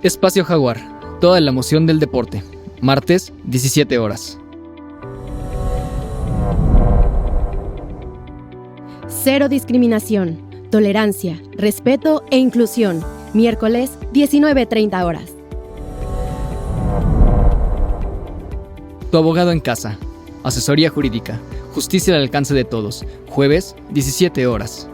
Espacio Jaguar, toda la emoción del deporte. Martes, 17 horas. Cero discriminación, tolerancia, respeto e inclusión. Miércoles, 19:30 horas. Tu abogado en casa. Asesoría jurídica. Justicia al alcance de todos. Jueves, 17 horas.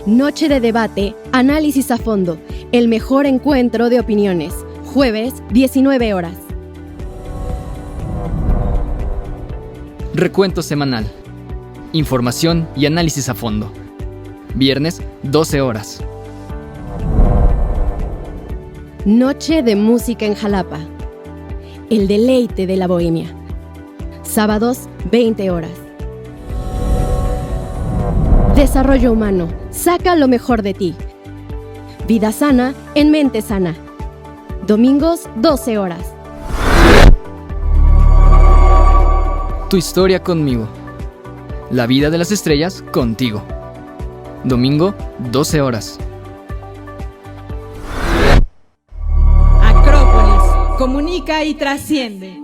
Noche de debate, análisis a fondo. El mejor encuentro de opiniones. Jueves, 19 horas. Recuento semanal. Información y análisis a fondo. Viernes, 12 horas. Noche de música en Jalapa. El deleite de la bohemia. Sábados, 20 horas. Desarrollo humano. Saca lo mejor de ti. Vida sana en mente sana. Domingos, 12 horas. Tu historia conmigo. La vida de las estrellas contigo. Domingo, 12 horas. Acrópolis, comunica y trasciende.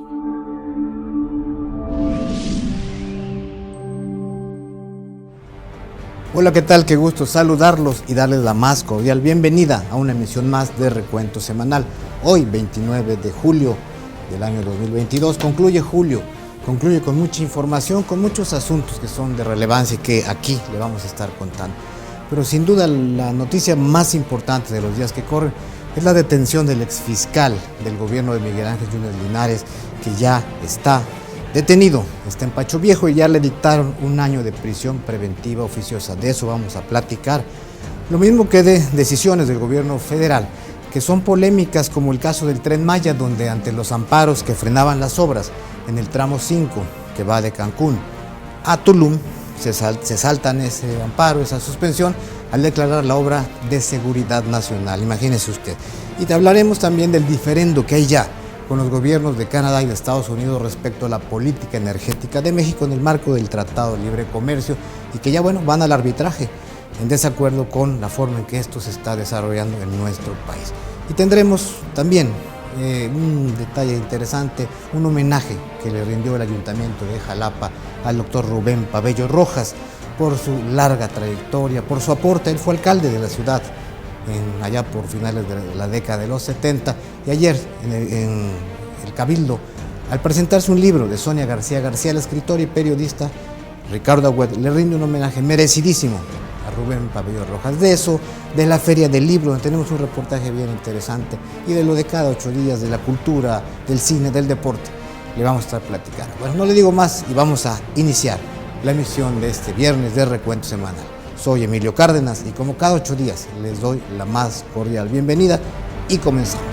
Hola, ¿qué tal? Qué gusto saludarlos y darles la más cordial bienvenida a una emisión más de Recuento Semanal. Hoy, 29 de julio del año 2022, concluye julio, concluye con mucha información, con muchos asuntos que son de relevancia y que aquí le vamos a estar contando. Pero sin duda la noticia más importante de los días que corren es la detención del exfiscal del gobierno de Miguel Ángel Yunes Linares, que ya está detenido, está en Pacho Viejo y ya le dictaron 1 año de prisión preventiva oficiosa. De eso vamos a platicar. Lo mismo que de decisiones del gobierno federal, que son polémicas, como el caso del Tren Maya, donde ante los amparos que frenaban las obras en el tramo 5, que va de Cancún a Tulum, se saltan ese amparo, esa suspensión, al declarar la obra de seguridad nacional. Imagínese usted. Y te hablaremos también del diferendo que hay ya con los gobiernos de Canadá y de Estados Unidos respecto a la política energética de México en el marco del Tratado de Libre Comercio, y que ya van al arbitraje en desacuerdo con la forma en que esto se está desarrollando en nuestro país. Y tendremos también un detalle interesante, un homenaje que le rindió el Ayuntamiento de Jalapa al doctor Rubén Pabello Rojas por su larga trayectoria, por su aporte. Él fue alcalde de la ciudad allá por finales de la década de los 70, y ayer en el Cabildo, al presentarse un libro de Sonia García García, la escritora y periodista, Ricardo Agüed le rinde un homenaje merecidísimo a Rubén Pabello Rojas. De eso, de la Feria del Libro, donde tenemos un reportaje bien interesante, y de lo de cada 8 días, de la cultura, del cine, del deporte, le vamos a estar platicando. Bueno, no le digo más y vamos a iniciar la emisión de este viernes de Recuento Semanal. Soy Emilio Cárdenas y como cada 8 días les doy la más cordial bienvenida y comenzamos.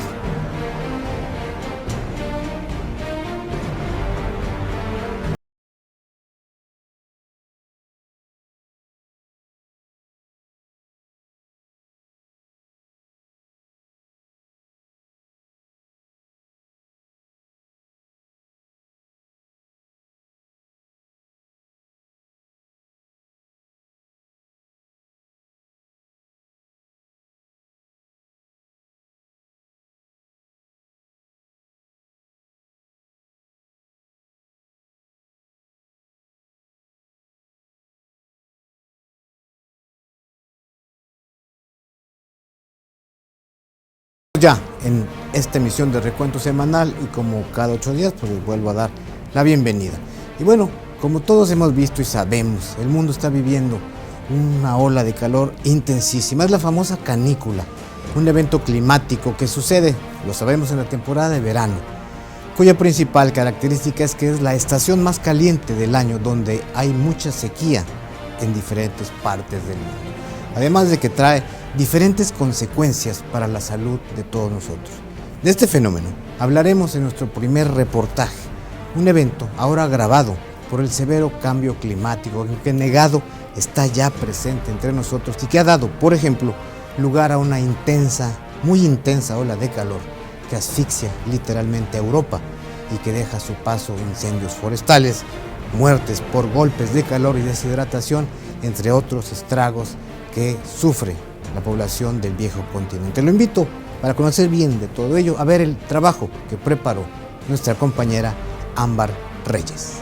Ya en esta emisión de Recuento Semanal, y como cada 8 días, pues les vuelvo a dar la bienvenida. Y bueno, como todos hemos visto y sabemos, el mundo está viviendo una ola de calor intensísima. Es la famosa canícula, un evento climático que sucede, lo sabemos, en la temporada de verano, cuya principal característica es que es la estación más caliente del año, donde hay mucha sequía en diferentes partes del mundo. Además de que trae diferentes consecuencias para la salud de todos nosotros. De este fenómeno hablaremos en nuestro primer reportaje, un evento ahora agravado por el severo cambio climático, que negado está ya presente entre nosotros y que ha dado, por ejemplo, lugar a una muy intensa ola de calor que asfixia literalmente a Europa y que deja a su paso incendios forestales, muertes por golpes de calor y deshidratación, entre otros estragos que sufre la población del viejo continente. Lo invito, para conocer bien de todo ello, a ver el trabajo que preparó nuestra compañera Ámbar Reyes.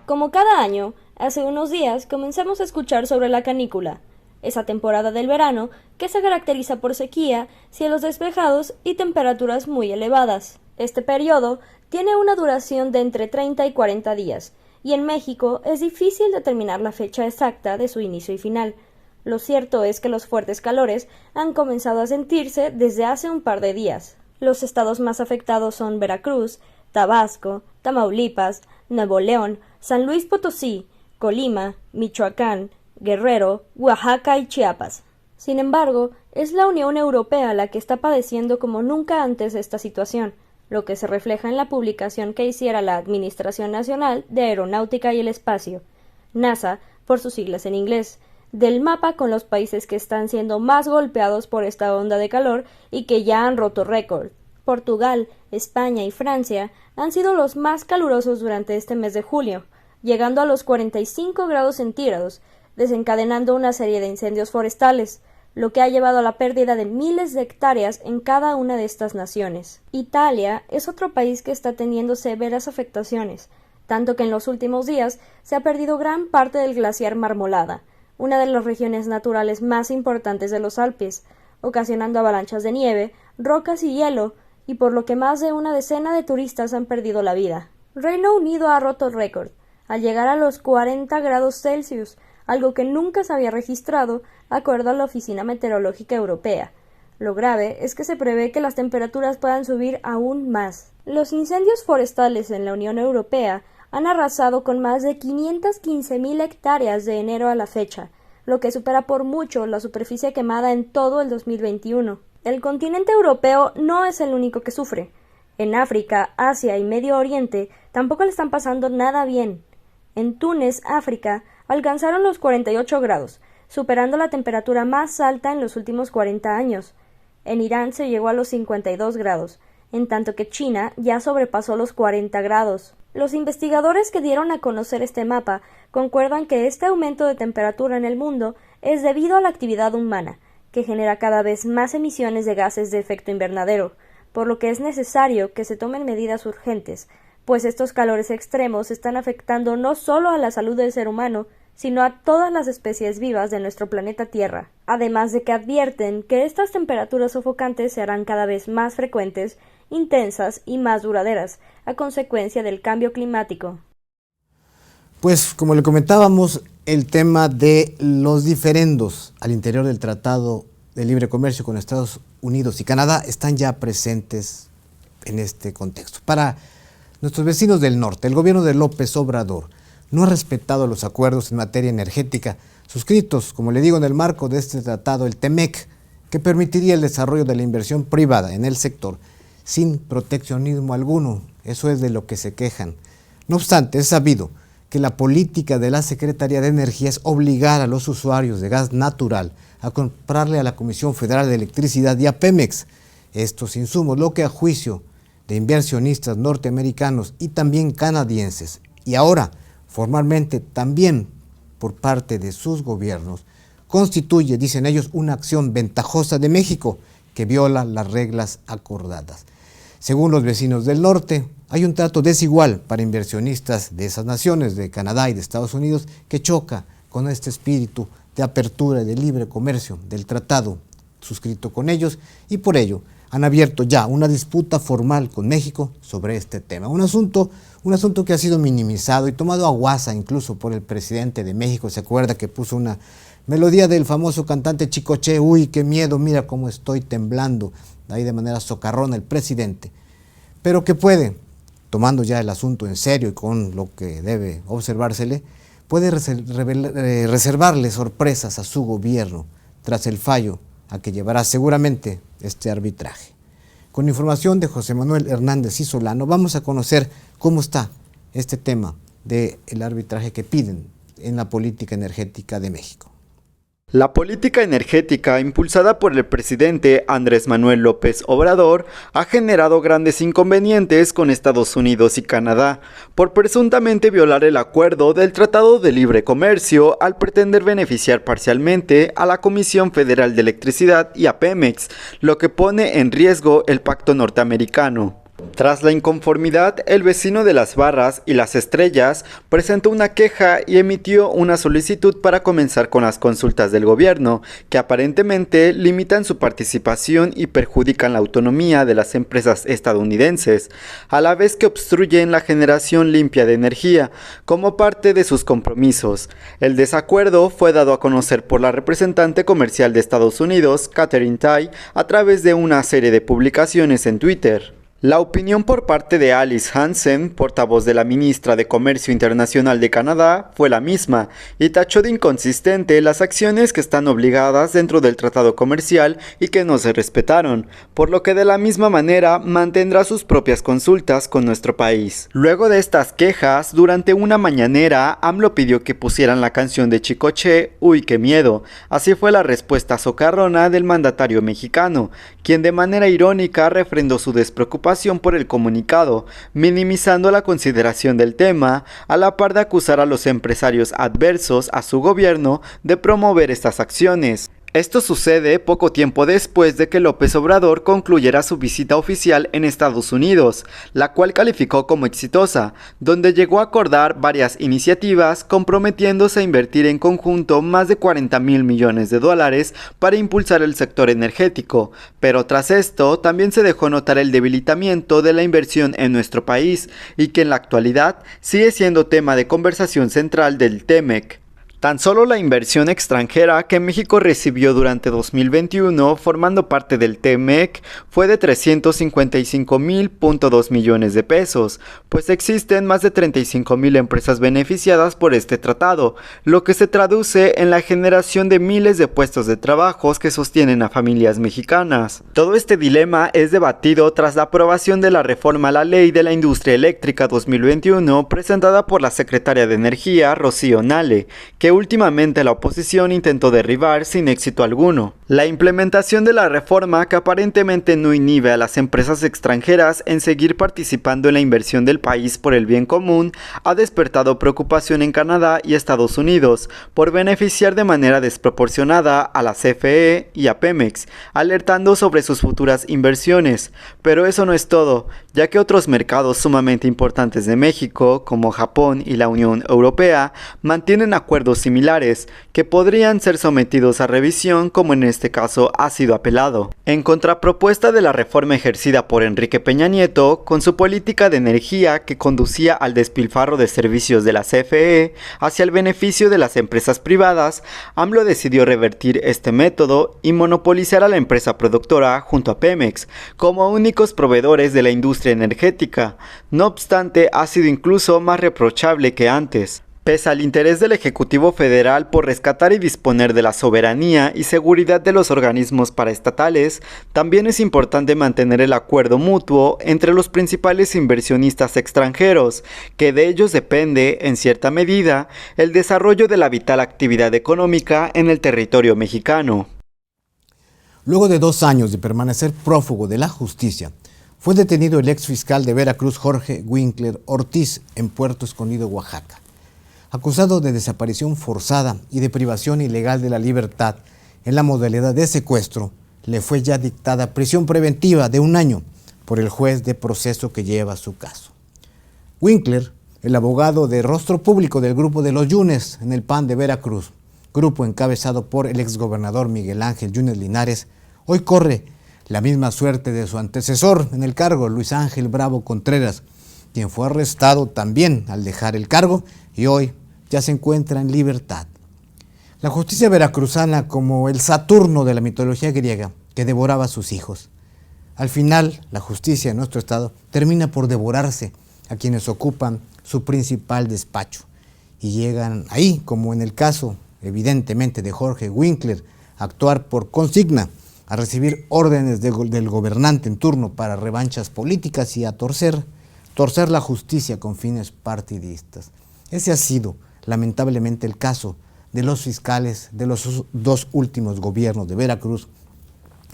Como cada año, hace unos días comenzamos a escuchar sobre la canícula, esa temporada del verano que se caracteriza por sequía, cielos despejados y temperaturas muy elevadas. Este periodo tiene una duración de entre 30 y 40 días, y en México es difícil determinar la fecha exacta de su inicio y final. Lo cierto es que los fuertes calores han comenzado a sentirse desde hace un par de días. Los estados más afectados son Veracruz, Tabasco, Tamaulipas, Nuevo León, San Luis Potosí, Colima, Michoacán, Guerrero, Oaxaca y Chiapas. Sin embargo, es la Unión Europea la que está padeciendo como nunca antes esta situación, lo que se refleja en la publicación que hiciera la Administración Nacional de Aeronáutica y el Espacio, NASA, por sus siglas en inglés, del mapa con los países que están siendo más golpeados por esta onda de calor y que ya han roto récord. Portugal, España y Francia han sido los más calurosos durante este mes de julio, llegando a los 45 grados centígrados, desencadenando una serie de incendios forestales, lo que ha llevado a la pérdida de miles de hectáreas en cada una de estas naciones. Italia es otro país que está teniendo severas afectaciones, tanto que en los últimos días se ha perdido gran parte del glaciar Marmolada, una de las regiones naturales más importantes de los Alpes, ocasionando avalanchas de nieve, rocas y hielo, y por lo que más de una decena de turistas han perdido la vida. Reino Unido ha roto el récord, al llegar a los 40 grados Celsius, algo que nunca se había registrado, de acuerdo a la Oficina Meteorológica Europea. Lo grave es que se prevé que las temperaturas puedan subir aún más. Los incendios forestales en la Unión Europea han arrasado con más de 515.000 hectáreas de enero a la fecha, lo que supera por mucho la superficie quemada en todo el 2021. El continente europeo no es el único que sufre. En África, Asia y Medio Oriente tampoco le están pasando nada bien. En Túnez, África, alcanzaron los 48 grados, superando la temperatura más alta en los últimos 40 años. En Irán se llegó a los 52 grados, en tanto que China ya sobrepasó los 40 grados. Los investigadores que dieron a conocer este mapa concuerdan que este aumento de temperatura en el mundo es debido a la actividad humana, que genera cada vez más emisiones de gases de efecto invernadero, por lo que es necesario que se tomen medidas urgentes, pues estos calores extremos están afectando no solo a la salud del ser humano, sino a todas las especies vivas de nuestro planeta Tierra, además de que advierten que estas temperaturas sofocantes se harán cada vez más frecuentes, intensas y más duraderas, a consecuencia del cambio climático. Pues, como le comentábamos, el tema de los diferendos al interior del Tratado de Libre Comercio con Estados Unidos y Canadá están ya presentes en este contexto. Para nuestros vecinos del norte, el gobierno de López Obrador no ha respetado los acuerdos en materia energética suscritos, como le digo, en el marco de este tratado, el TEMEC, que permitiría el desarrollo de la inversión privada en el sector sin proteccionismo alguno. Eso es de lo que se quejan. No obstante, es sabido que la política de la Secretaría de Energía es obligar a los usuarios de gas natural a comprarle a la Comisión Federal de Electricidad y a Pemex estos insumos, lo que a juicio de inversionistas norteamericanos y también canadienses, y ahora formalmente también por parte de sus gobiernos, constituye, dicen ellos, una acción ventajosa de México que viola las reglas acordadas. Según los vecinos del norte, hay un trato desigual para inversionistas de esas naciones, de Canadá y de Estados Unidos, que choca con este espíritu de apertura y de libre comercio del tratado suscrito con ellos, y por ello han abierto ya una disputa formal con México sobre este tema. Un asunto que ha sido minimizado y tomado a guasa incluso por el presidente de México. Se acuerda que puso una melodía del famoso cantante Chicoche, uy, qué miedo, mira cómo estoy temblando, ahí de manera socarrona el presidente, pero que puede, tomando ya el asunto en serio y con lo que debe observársele, puede reservarle sorpresas a su gobierno tras el fallo a que llevará seguramente este arbitraje. Con información de José Manuel Hernández y Solano, vamos a conocer cómo está este tema del arbitraje que piden en la política energética de México. La política energética impulsada por el presidente Andrés Manuel López Obrador ha generado grandes inconvenientes con Estados Unidos y Canadá por presuntamente violar el acuerdo del Tratado de Libre Comercio al pretender beneficiar parcialmente a la Comisión Federal de Electricidad y a Pemex, lo que pone en riesgo el pacto norteamericano. Tras la inconformidad, el vecino de Las Barras y Las Estrellas presentó una queja y emitió una solicitud para comenzar con las consultas del gobierno, que aparentemente limitan su participación y perjudican la autonomía de las empresas estadounidenses, a la vez que obstruyen la generación limpia de energía, como parte de sus compromisos. El desacuerdo fue dado a conocer por la representante comercial de Estados Unidos, Katherine Tai, a través de una serie de publicaciones en Twitter. La opinión por parte de Alice Hansen, portavoz de la ministra de Comercio Internacional de Canadá, fue la misma y tachó de inconsistente las acciones que están obligadas dentro del tratado comercial y que no se respetaron, por lo que de la misma manera mantendrá sus propias consultas con nuestro país. Luego de estas quejas, durante una mañanera, AMLO pidió que pusieran la canción de Chicoche, Uy, qué miedo. Así fue la respuesta socarrona del mandatario mexicano, quien de manera irónica refrendó su despreocupación por el comunicado, minimizando la consideración del tema, a la par de acusar a los empresarios adversos a su gobierno de promover estas acciones. Esto sucede poco tiempo después de que López Obrador concluyera su visita oficial en Estados Unidos, la cual calificó como exitosa, donde llegó a acordar varias iniciativas comprometiéndose a invertir en conjunto más de $40,000 millones para impulsar el sector energético, pero tras esto también se dejó notar el debilitamiento de la inversión en nuestro país y que en la actualidad sigue siendo tema de conversación central del TEMEC. Tan solo la inversión extranjera que México recibió durante 2021 formando parte del TEMEC fue de $355,000.2 millones de pesos, pues existen más de 35,000 empresas beneficiadas por este tratado, lo que se traduce en la generación de miles de puestos de trabajo que sostienen a familias mexicanas. Todo este dilema es debatido tras la aprobación de la reforma a la Ley de la Industria Eléctrica 2021 presentada por la secretaria de Energía, Rocío Nale, que últimamente la oposición intentó derribar sin éxito alguno. La implementación de la reforma, que aparentemente no inhibe a las empresas extranjeras en seguir participando en la inversión del país por el bien común, ha despertado preocupación en Canadá y Estados Unidos por beneficiar de manera desproporcionada a la CFE y a Pemex, alertando sobre sus futuras inversiones. Pero eso no es todo, ya que otros mercados sumamente importantes de México, como Japón y la Unión Europea, mantienen acuerdos similares que podrían ser sometidos a revisión, como en este caso ha sido apelado. En contrapropuesta de la reforma ejercida por Enrique Peña Nieto, con su política de energía que conducía al despilfarro de servicios de la CFE hacia el beneficio de las empresas privadas, AMLO decidió revertir este método y monopolizar a la empresa productora junto a Pemex como únicos proveedores de la industria energética. No obstante, ha sido incluso más reprochable que antes. Pese al interés del Ejecutivo Federal por rescatar y disponer de la soberanía y seguridad de los organismos paraestatales, también es importante mantener el acuerdo mutuo entre los principales inversionistas extranjeros, que de ellos depende, en cierta medida, el desarrollo de la vital actividad económica en el territorio mexicano. Luego de 2 años de permanecer prófugo de la justicia, fue detenido el ex fiscal de Veracruz, Jorge Winkler Ortiz, en Puerto Escondido, Oaxaca. Acusado de desaparición forzada y de privación ilegal de la libertad en la modalidad de secuestro, le fue ya dictada prisión preventiva de 1 año por el juez de proceso que lleva su caso. Winkler, el abogado de rostro público del grupo de los Yunes en el PAN de Veracruz, grupo encabezado por el exgobernador Miguel Ángel Yunes Linares, hoy corre la misma suerte de su antecesor en el cargo, Luis Ángel Bravo Contreras, quien fue arrestado también al dejar el cargo y hoy ya se encuentra en libertad. La justicia veracruzana, como el Saturno de la mitología griega, que devoraba a sus hijos. Al final, la justicia en nuestro estado termina por devorarse a quienes ocupan su principal despacho y llegan ahí, como en el caso evidentemente de Jorge Winkler, a actuar por consigna, a recibir órdenes del gobernante en turno para revanchas políticas y a torcer la justicia con fines partidistas. Ese ha sido lamentablemente el caso de los fiscales de los dos últimos gobiernos de Veracruz,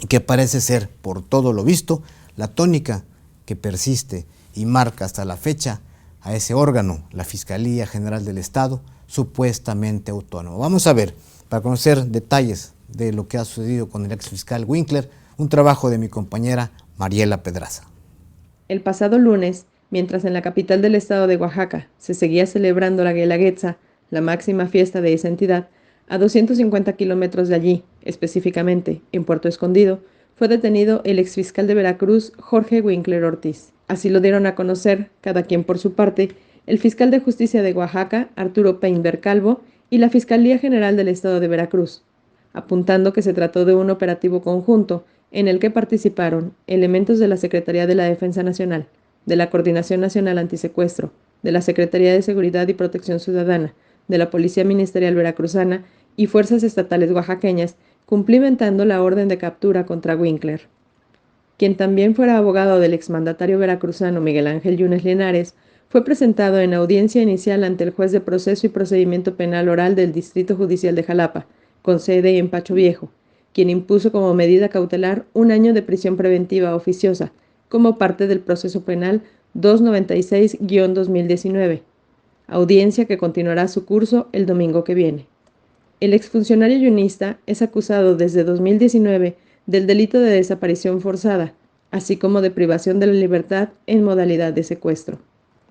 que parece ser, por todo lo visto, la tónica que persiste y marca hasta la fecha a ese órgano, la Fiscalía General del Estado, supuestamente autónomo. Vamos a ver, para conocer detalles de lo que ha sucedido con el exfiscal Winkler, un trabajo de mi compañera Mariela Pedraza. El pasado lunes, mientras en la capital del estado de Oaxaca se seguía celebrando la Guelaguetza, la máxima fiesta de esa entidad, a 250 kilómetros de allí, específicamente en Puerto Escondido, fue detenido el exfiscal de Veracruz, Jorge Winkler Ortiz. Así lo dieron a conocer, cada quien por su parte, el fiscal de justicia de Oaxaca, Arturo Peinberg Calvo, y la Fiscalía General del Estado de Veracruz, apuntando que se trató de un operativo conjunto en el que participaron elementos de la Secretaría de la Defensa Nacional, de la Coordinación Nacional Antisecuestro, de la Secretaría de Seguridad y Protección Ciudadana, de la Policía Ministerial Veracruzana y fuerzas estatales oaxaqueñas, cumplimentando la orden de captura contra Winkler. Quien también fuera abogado del exmandatario veracruzano Miguel Ángel Yunes Linares, fue presentado en audiencia inicial ante el juez de proceso y procedimiento penal oral del Distrito Judicial de Jalapa, con sede en Pacho Viejo, quien impuso como medida cautelar 1 año de prisión preventiva oficiosa, como parte del proceso penal 296-2019, audiencia que continuará su curso el domingo que viene. El exfuncionario yunista es acusado desde 2019 del delito de desaparición forzada, así como de privación de la libertad en modalidad de secuestro.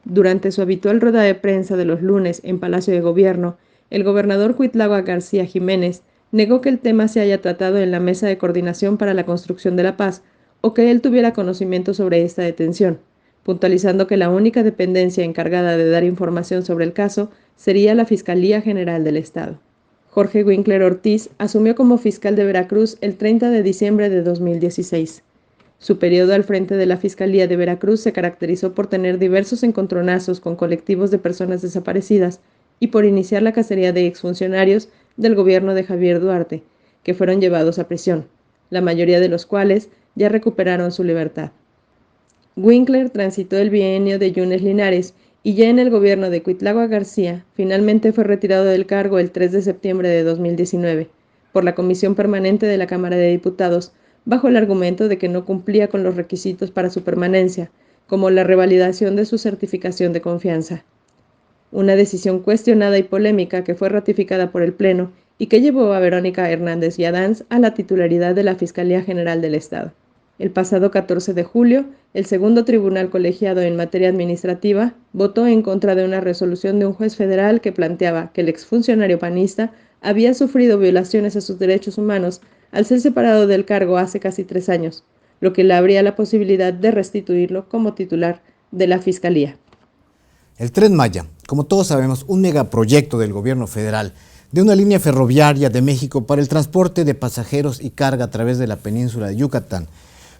Durante su habitual rueda de prensa de los lunes en Palacio de Gobierno, el gobernador Cuitláhuac García Jiménez negó que el tema se haya tratado en la Mesa de Coordinación para la Construcción de la Paz o que él tuviera conocimiento sobre esta detención, puntualizando que la única dependencia encargada de dar información sobre el caso sería la Fiscalía General del Estado. Jorge Winkler Ortiz asumió como fiscal de Veracruz el 30 de diciembre de 2016. Su periodo al frente de la Fiscalía de Veracruz se caracterizó por tener diversos encontronazos con colectivos de personas desaparecidas y por iniciar la cacería de exfuncionarios del gobierno de Javier Duarte, que fueron llevados a prisión, la mayoría de los cuales ya recuperaron su libertad. Winkler transitó el bienio de Yunes Linares y ya en el gobierno de Cuitláhuac García finalmente fue retirado del cargo el 3 de septiembre de 2019 por la Comisión Permanente de la Cámara de Diputados, bajo el argumento de que no cumplía con los requisitos para su permanencia, como la revalidación de su certificación de confianza. Una decisión cuestionada y polémica que fue ratificada por el Pleno y que llevó a Verónica Hernández Yadanz a la titularidad de la Fiscalía General del Estado. El pasado 14 de julio, el segundo tribunal colegiado en materia administrativa votó en contra de una resolución de un juez federal que planteaba que el exfuncionario panista había sufrido violaciones a sus derechos humanos al ser separado del cargo hace casi 3 años, lo que le abría la posibilidad de restituirlo como titular de la Fiscalía. El Tren Maya, como todos sabemos, un megaproyecto del gobierno federal de una línea ferroviaria de México para el transporte de pasajeros y carga a través de la península de Yucatán,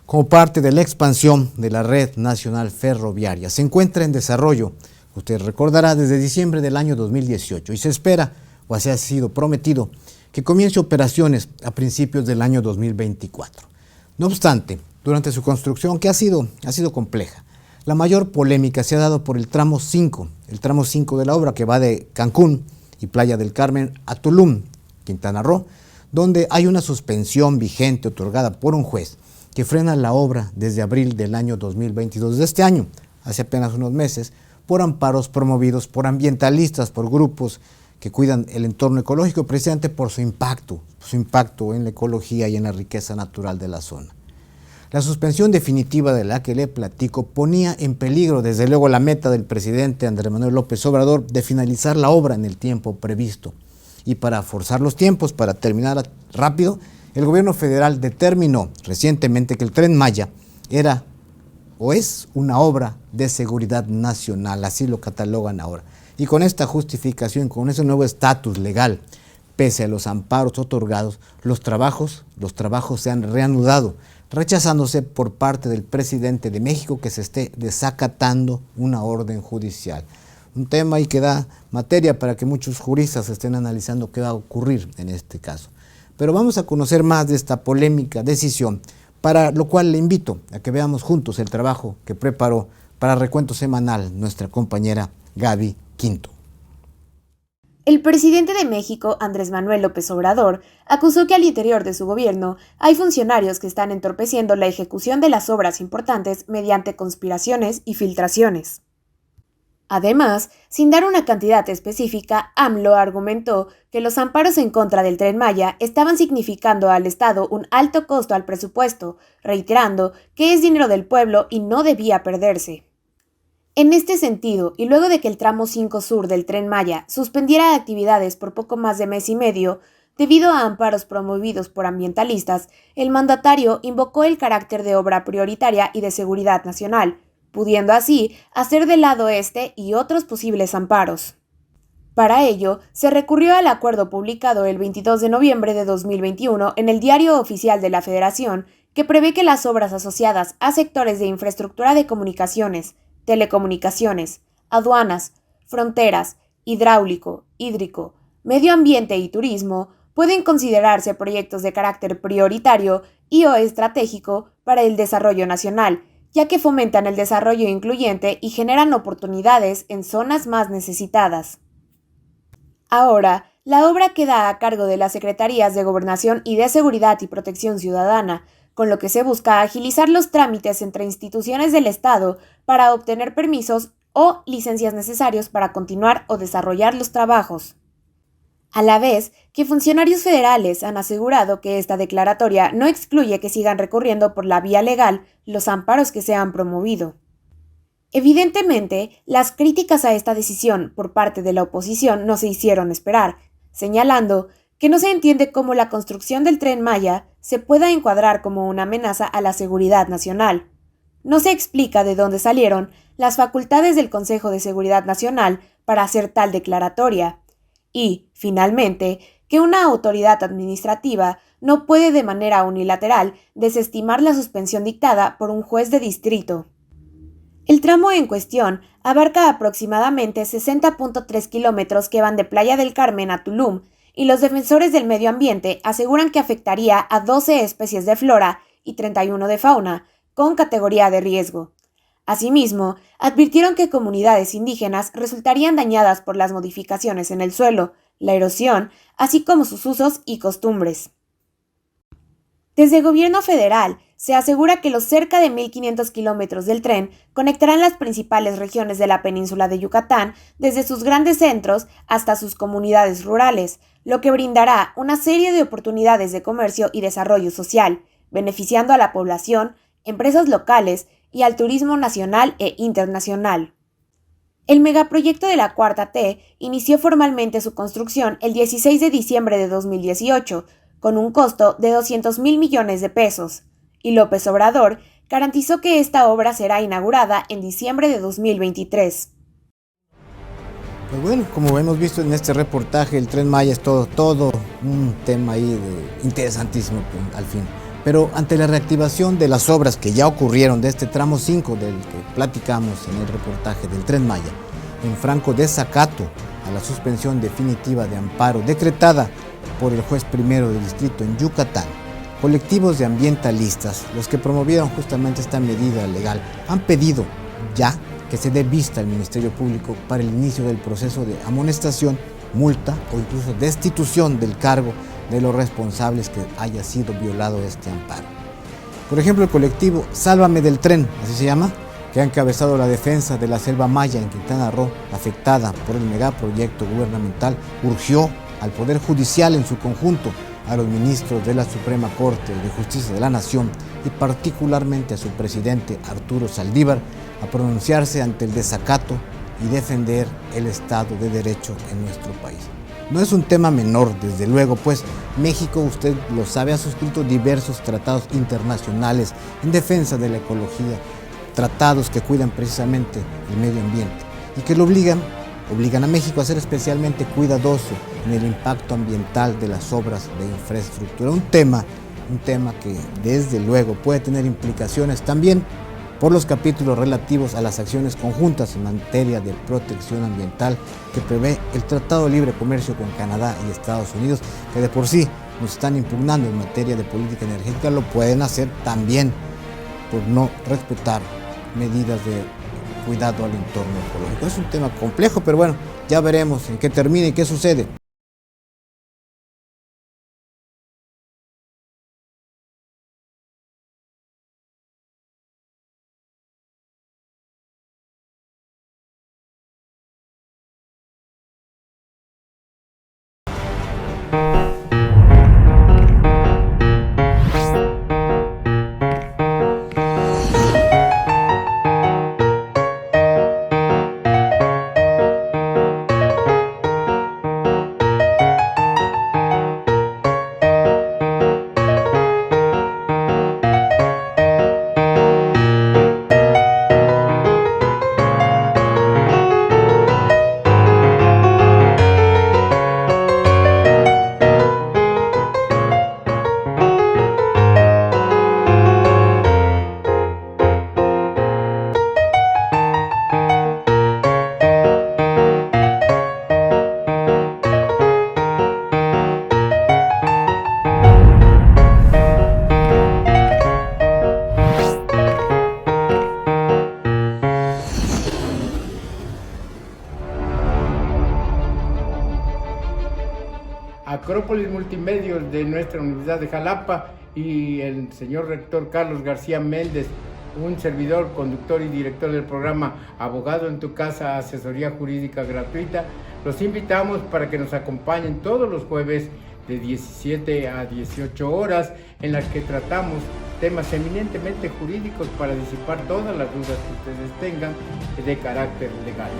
como parte de la expansión de la red nacional ferroviaria. Se encuentra en desarrollo, usted recordará, desde diciembre del año 2018 y se espera, o así ha sido prometido, que comience operaciones a principios del año 2024. No obstante, durante su construcción, que ha sido compleja, la mayor polémica se ha dado por el tramo 5 de la obra que va de Cancún y Playa del Carmen a Tulum, Quintana Roo, donde hay una suspensión vigente otorgada por un juez que frena la obra desde abril del año 2022, de este año, hace apenas unos meses, por amparos promovidos por ambientalistas, por grupos que cuidan el entorno ecológico, precisamente por su impacto en la ecología y en la riqueza natural de la zona. La suspensión definitiva de la que le platico ponía en peligro, desde luego, la meta del presidente Andrés Manuel López Obrador de finalizar la obra en el tiempo previsto. Y para forzar los tiempos, para terminar rápido, el gobierno federal determinó recientemente que el Tren Maya era o es una obra de seguridad nacional, así lo catalogan ahora. Y con esta justificación, con ese nuevo estatus legal, pese a los amparos otorgados, los trabajos se han reanudado, rechazándose por parte del presidente de México que se esté desacatando una orden judicial. Un tema y que da materia para que muchos juristas estén analizando qué va a ocurrir en este caso. Pero vamos a conocer más de esta polémica decisión, para lo cual le invito a que veamos juntos el trabajo que preparó para Recuento Semanal nuestra compañera Gaby Quinto. El presidente de México, Andrés Manuel López Obrador, acusó que al interior de su gobierno hay funcionarios que están entorpeciendo la ejecución de las obras importantes mediante conspiraciones y filtraciones. Además, sin dar una cantidad específica, AMLO argumentó que los amparos en contra del Tren Maya estaban significando al Estado un alto costo al presupuesto, reiterando que es dinero del pueblo y no debía perderse. En este sentido, y luego de que el tramo 5 sur del Tren Maya suspendiera actividades por poco más de mes y medio, debido a amparos promovidos por ambientalistas, el mandatario invocó el carácter de obra prioritaria y de seguridad nacional, pudiendo así hacer de lado este y otros posibles amparos. Para ello, se recurrió al acuerdo publicado el 22 de noviembre de 2021 en el Diario Oficial de la Federación, que prevé que las obras asociadas a sectores de infraestructura de comunicaciones, telecomunicaciones, aduanas, fronteras, hidráulico, hídrico, medio ambiente y turismo pueden considerarse proyectos de carácter prioritario y o estratégico para el desarrollo nacional, ya que fomentan el desarrollo incluyente y generan oportunidades en zonas más necesitadas. Ahora, la obra queda a cargo de las Secretarías de Gobernación y de Seguridad y Protección Ciudadana, con lo que se busca agilizar los trámites entre instituciones del Estado para obtener permisos o licencias necesarios para continuar o desarrollar los trabajos. A la vez que funcionarios federales han asegurado que esta declaratoria no excluye que sigan recurriendo por la vía legal los amparos que se han promovido. Evidentemente, las críticas a esta decisión por parte de la oposición no se hicieron esperar, señalando que no se entiende cómo la construcción del Tren Maya se pueda encuadrar como una amenaza a la seguridad nacional. No se explica de dónde salieron las facultades del Consejo de Seguridad Nacional para hacer tal declaratoria. Y, finalmente, que una autoridad administrativa no puede de manera unilateral desestimar la suspensión dictada por un juez de distrito. El tramo en cuestión abarca aproximadamente 60.3 kilómetros que van de Playa del Carmen a Tulum, y los defensores del medio ambiente aseguran que afectaría a 12 especies de flora y 31 de fauna, con categoría de riesgo. Asimismo, advirtieron que comunidades indígenas resultarían dañadas por las modificaciones en el suelo, la erosión, así como sus usos y costumbres. Desde el gobierno federal, se asegura que los cerca de 1.500 kilómetros del tren conectarán las principales regiones de la península de Yucatán desde sus grandes centros hasta sus comunidades rurales, lo que brindará una serie de oportunidades de comercio y desarrollo social, beneficiando a la población, empresas locales y al turismo nacional e internacional. El megaproyecto de la Cuarta T inició formalmente su construcción el 16 de diciembre de 2018, con un costo de 200,000 millones de pesos, y López Obrador garantizó que esta obra será inaugurada en diciembre de 2023. Pues bueno, como hemos visto en este reportaje, el Tren Maya es todo un tema ahí interesantísimo al fin. Pero ante la reactivación de las obras que ya ocurrieron de este tramo 5 del que platicamos en el reportaje del Tren Maya, en franco desacato a la suspensión definitiva de amparo decretada por el juez primero del distrito en Yucatán, colectivos de ambientalistas, los que promovieron justamente esta medida legal, han pedido ya que se dé vista al Ministerio Público para el inicio del proceso de amonestación, multa o incluso destitución del cargo de los responsables que haya sido violado este amparo. Por ejemplo, el colectivo Sálvame del Tren, así se llama, que ha encabezado la defensa de la selva maya en Quintana Roo, afectada por el megaproyecto gubernamental, urgió al Poder Judicial en su conjunto, a los ministros de la Suprema Corte de Justicia de la Nación y particularmente a su presidente Arturo Saldívar a pronunciarse ante el desacato y defender el Estado de Derecho en nuestro país. No es un tema menor, desde luego, pues México, usted lo sabe, ha suscrito diversos tratados internacionales en defensa de la ecología, tratados que cuidan precisamente el medio ambiente y que lo obligan a México a ser especialmente cuidadoso en el impacto ambiental de las obras de infraestructura. Un tema que desde luego puede tener implicaciones también por los capítulos relativos a las acciones conjuntas en materia de protección ambiental que prevé el Tratado de Libre Comercio con Canadá y Estados Unidos, que de por sí nos están impugnando en materia de política energética, lo pueden hacer también por no respetar medidas de cuidado al entorno ecológico. Es un tema complejo, pero bueno, Ya veremos en qué termina y qué sucede. Acrópolis Multimedios de nuestra Universidad de Jalapa y el señor rector Carlos García Méndez, un servidor, conductor y director del programa Abogado en tu Casa, asesoría jurídica gratuita. Los invitamos para que nos acompañen todos los jueves de 17 a 18 horas, en las que tratamos temas eminentemente jurídicos para disipar todas las dudas que ustedes tengan de carácter legal.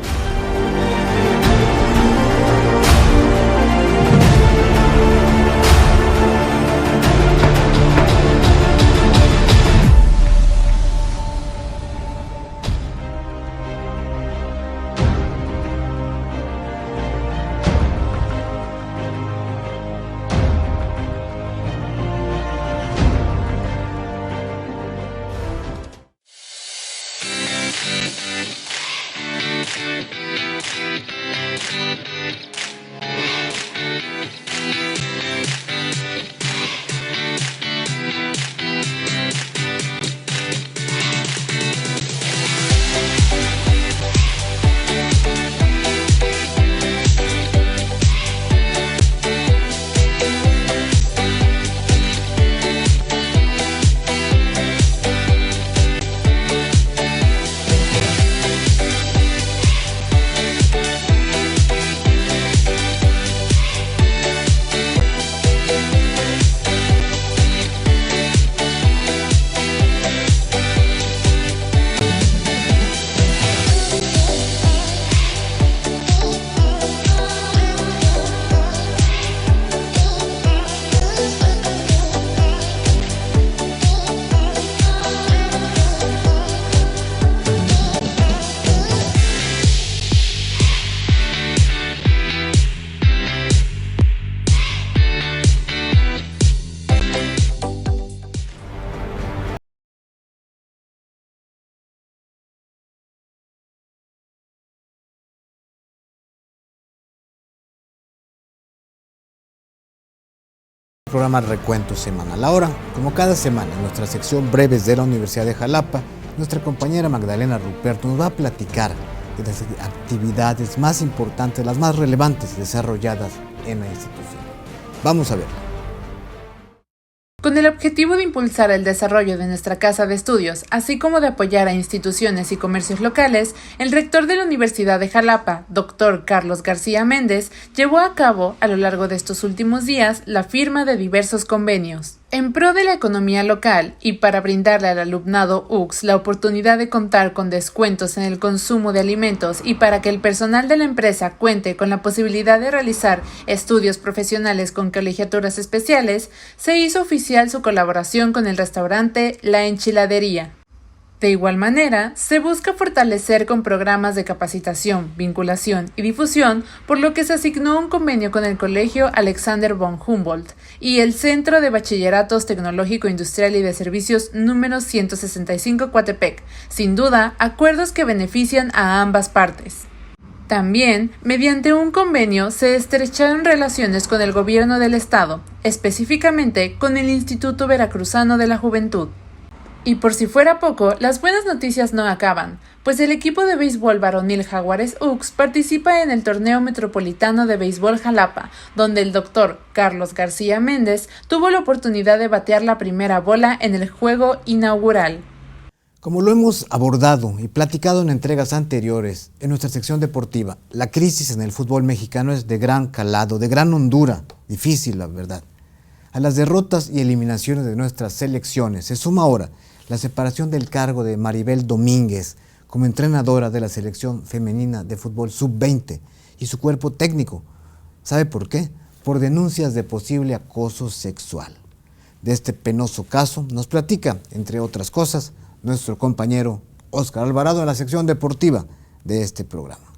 Programa Recuento Semanal. Ahora, como cada semana, en nuestra sección Breves de la Universidad de Jalapa, nuestra compañera Magdalena Ruperto nos va a platicar de las actividades más importantes, las más relevantes desarrolladas en la institución. Vamos a verla. Con el objetivo de impulsar el desarrollo de nuestra casa de estudios, así como de apoyar a instituciones y comercios locales, el rector de la Universidad de Jalapa, Dr. Carlos García Méndez, llevó a cabo, a lo largo de estos últimos días, la firma de diversos convenios. En pro de la economía local y para brindarle al alumnado UX la oportunidad de contar con descuentos en el consumo de alimentos y para que el personal de la empresa cuente con la posibilidad de realizar estudios profesionales con colegiaturas especiales, se hizo oficial su colaboración con el restaurante La Enchiladería. De igual manera, se busca fortalecer con programas de capacitación, vinculación y difusión, por lo que se asignó un convenio con el Colegio Alexander von Humboldt y el Centro de Bachilleratos Tecnológico Industrial y de Servicios número 165 Coatepec, sin duda, acuerdos que benefician a ambas partes. También, mediante un convenio, se estrecharon relaciones con el gobierno del estado, específicamente con el Instituto Veracruzano de la Juventud. Y por si fuera poco, las buenas noticias no acaban, pues el equipo de béisbol varonil Jaguares UX participa en el Torneo Metropolitano de Béisbol Jalapa, donde el doctor Carlos García Méndez tuvo la oportunidad de batear la primera bola en el juego inaugural. Como lo hemos abordado y platicado en entregas anteriores en nuestra sección deportiva, la crisis en el fútbol mexicano es de gran calado, de gran hondura, difícil la verdad. A las derrotas y eliminaciones de nuestras selecciones se suma ahora la separación del cargo de Maribel Domínguez como entrenadora de la selección femenina de fútbol sub-20 y su cuerpo técnico. ¿Sabe por qué? Por denuncias de posible acoso sexual. De este penoso caso nos platica, entre otras cosas, nuestro compañero Óscar Alvarado en la sección deportiva de este programa.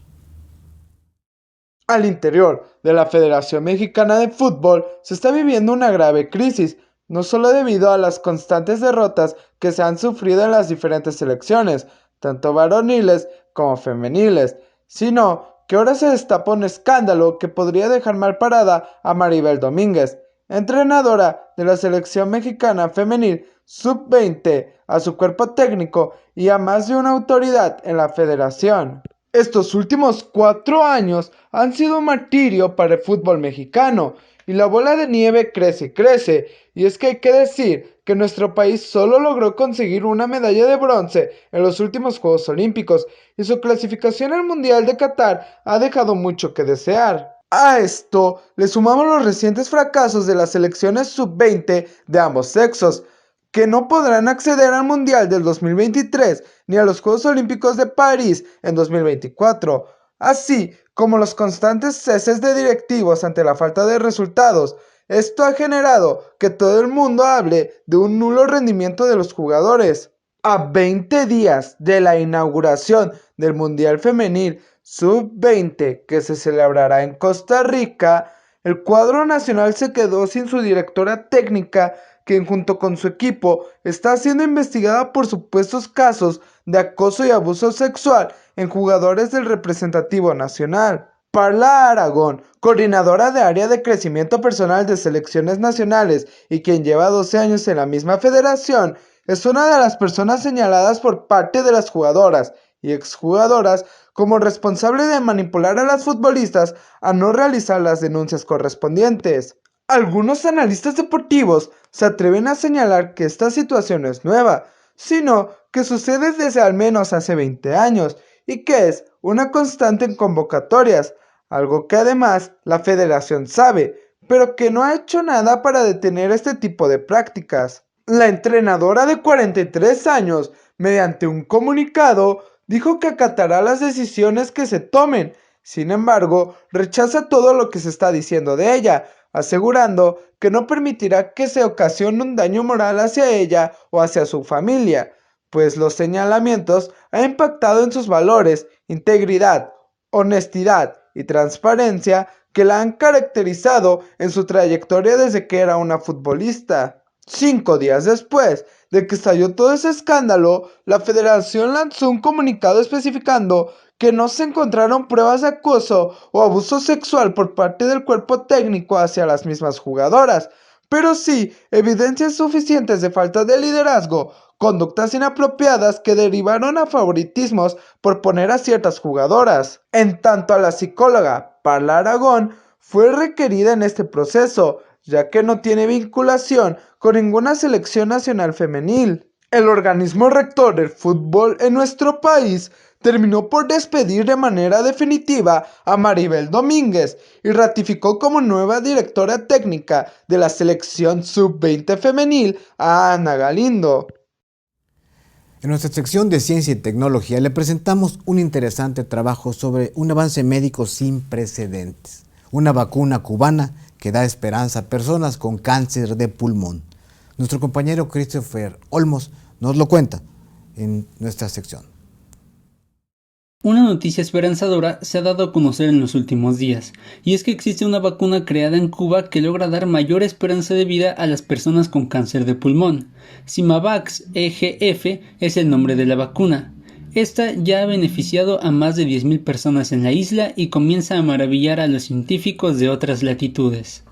Al interior de la Federación Mexicana de Fútbol se está viviendo una grave crisis, no solo debido a las constantes derrotas que se han sufrido en las diferentes selecciones, tanto varoniles como femeniles, sino que ahora se destapa un escándalo que podría dejar mal parada a Maribel Domínguez, entrenadora de la selección mexicana femenil sub-20, a su cuerpo técnico y a más de una autoridad en la federación. Estos últimos 4 años han sido un martirio para el fútbol mexicano y la bola de nieve crece y crece, y es que hay que decir que nuestro país solo logró conseguir una medalla de bronce en los últimos Juegos Olímpicos y su clasificación al Mundial de Qatar ha dejado mucho que desear. A esto le sumamos los recientes fracasos de las selecciones sub-20 de ambos sexos, que no podrán acceder al Mundial del 2023 ni a los Juegos Olímpicos de París en 2024, así como los constantes ceses de directivos ante la falta de resultados. Esto ha generado que todo el mundo hable de un nulo rendimiento de los jugadores. A 20 días de la inauguración del Mundial Femenil Sub-20 que se celebrará en Costa Rica, el cuadro nacional se quedó sin su directora técnica, quien junto con su equipo está siendo investigada por supuestos casos de acoso y abuso sexual en jugadores del representativo nacional. Parla Aragón, coordinadora de área de crecimiento personal de selecciones nacionales y quien lleva 12 años en la misma federación, es una de las personas señaladas por parte de las jugadoras y exjugadoras como responsable de manipular a las futbolistas a no realizar las denuncias correspondientes. Algunos analistas deportivos se atreven a señalar que esta situación no es nueva, sino que sucede desde al menos hace 20 años y que es una constante en convocatorias, algo que además la federación sabe, pero que no ha hecho nada para detener este tipo de prácticas. La entrenadora de 43 años, mediante un comunicado, dijo que acatará las decisiones que se tomen. Sin embargo, rechaza todo lo que se está diciendo de ella, asegurando que no permitirá que se ocasione un daño moral hacia ella o hacia su familia, pues los señalamientos han impactado en sus valores, integridad, honestidad y transparencia que la han caracterizado en su trayectoria desde que era una futbolista. 5 días después de que estalló todo ese escándalo, la federación lanzó un comunicado especificando que no se encontraron pruebas de acoso o abuso sexual por parte del cuerpo técnico hacia las mismas jugadoras, pero sí evidencias suficientes de falta de liderazgo, conductas inapropiadas que derivaron a favoritismos por poner a ciertas jugadoras. En tanto, a la psicóloga Parla Aragón fue requerida en este proceso, ya que no tiene vinculación con ninguna selección nacional femenil. El organismo rector del fútbol en nuestro país terminó por despedir de manera definitiva a Maribel Domínguez y ratificó como nueva directora técnica de la selección sub-20 femenil a Ana Galindo. En nuestra sección de Ciencia y Tecnología le presentamos un interesante trabajo sobre un avance médico sin precedentes, una vacuna cubana que da esperanza a personas con cáncer de pulmón. Nuestro compañero Christopher Olmos nos lo cuenta en nuestra sección. Una noticia esperanzadora se ha dado a conocer en los últimos días, y es que existe una vacuna creada en Cuba que logra dar mayor esperanza de vida a las personas con cáncer de pulmón. Symavax EGF es el nombre de la vacuna. Esta ya ha beneficiado a más de 10,000 personas en la isla y comienza a maravillar a los científicos de otras latitudes.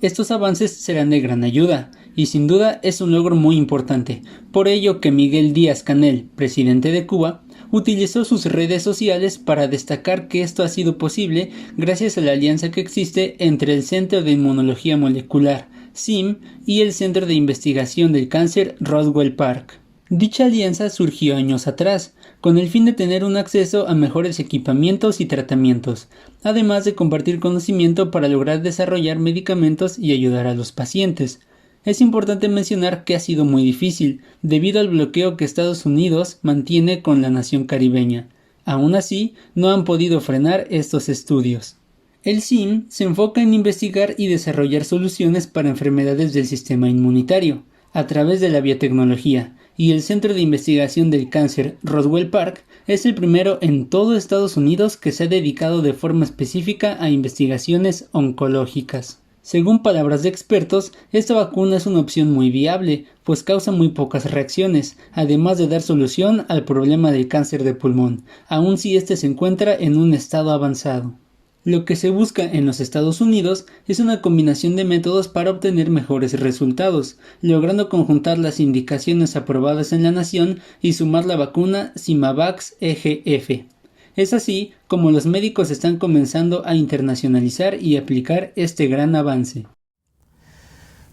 Estos avances serán de gran ayuda, y sin duda es un logro muy importante, por ello que Miguel Díaz-Canel, presidente de Cuba, utilizó sus redes sociales para destacar que esto ha sido posible gracias a la alianza que existe entre el Centro de Inmunología Molecular, CIM, y el Centro de Investigación del Cáncer Roswell Park. Dicha alianza surgió años atrás, con el fin de tener un acceso a mejores equipamientos y tratamientos, además de compartir conocimiento para lograr desarrollar medicamentos y ayudar a los pacientes. Es importante mencionar que ha sido muy difícil, debido al bloqueo que Estados Unidos mantiene con la nación caribeña. Aún así, no han podido frenar estos estudios. El CIM se enfoca en investigar y desarrollar soluciones para enfermedades del sistema inmunitario, a través de la biotecnología, y el Centro de Investigación del Cáncer Roswell Park es el primero en todo Estados Unidos que se ha dedicado de forma específica a investigaciones oncológicas. Según palabras de expertos, esta vacuna es una opción muy viable, pues causa muy pocas reacciones, además de dar solución al problema del cáncer de pulmón, aun si éste se encuentra en un estado avanzado. Lo que se busca en los Estados Unidos es una combinación de métodos para obtener mejores resultados, logrando conjuntar las indicaciones aprobadas en la nación y sumar la vacuna Symavax-EGF. Es así como los médicos están comenzando a internacionalizar y aplicar este gran avance.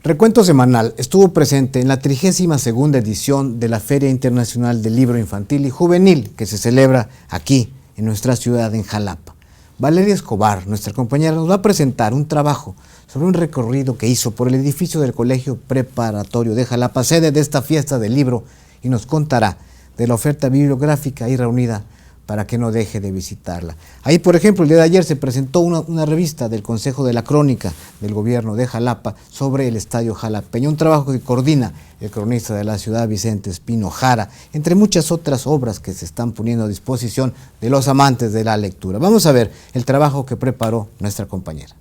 Recuento Semanal estuvo presente en la 32ª edición de la Feria Internacional del Libro Infantil y Juvenil que se celebra aquí, en nuestra ciudad, en Jalapa. Valeria Escobar, nuestra compañera, nos va a presentar un trabajo sobre un recorrido que hizo por el edificio del Colegio Preparatorio de Jalapa, sede de esta fiesta del libro, y nos contará de la oferta bibliográfica ahí reunida para que no deje de visitarla. Ahí, por ejemplo, el día de ayer se presentó una revista del Consejo de la Crónica del Gobierno de Jalapa sobre el Estadio Jalapeño, un trabajo que coordina el cronista de la ciudad, Vicente Espino Jara, entre muchas otras obras que se están poniendo a disposición de los amantes de la lectura. Vamos a ver el trabajo que preparó nuestra compañera.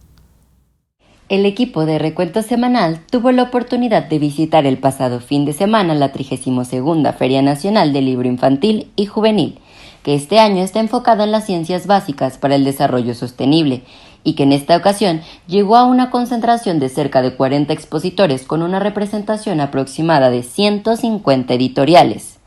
El equipo de Recuento Semanal tuvo la oportunidad de visitar el pasado fin de semana la 32ª Feria Nacional del Libro Infantil y Juvenil, que este año está enfocada en las ciencias básicas para el desarrollo sostenible y que en esta ocasión llegó a una concentración de cerca de 40 expositores con una representación aproximada de 150 editoriales.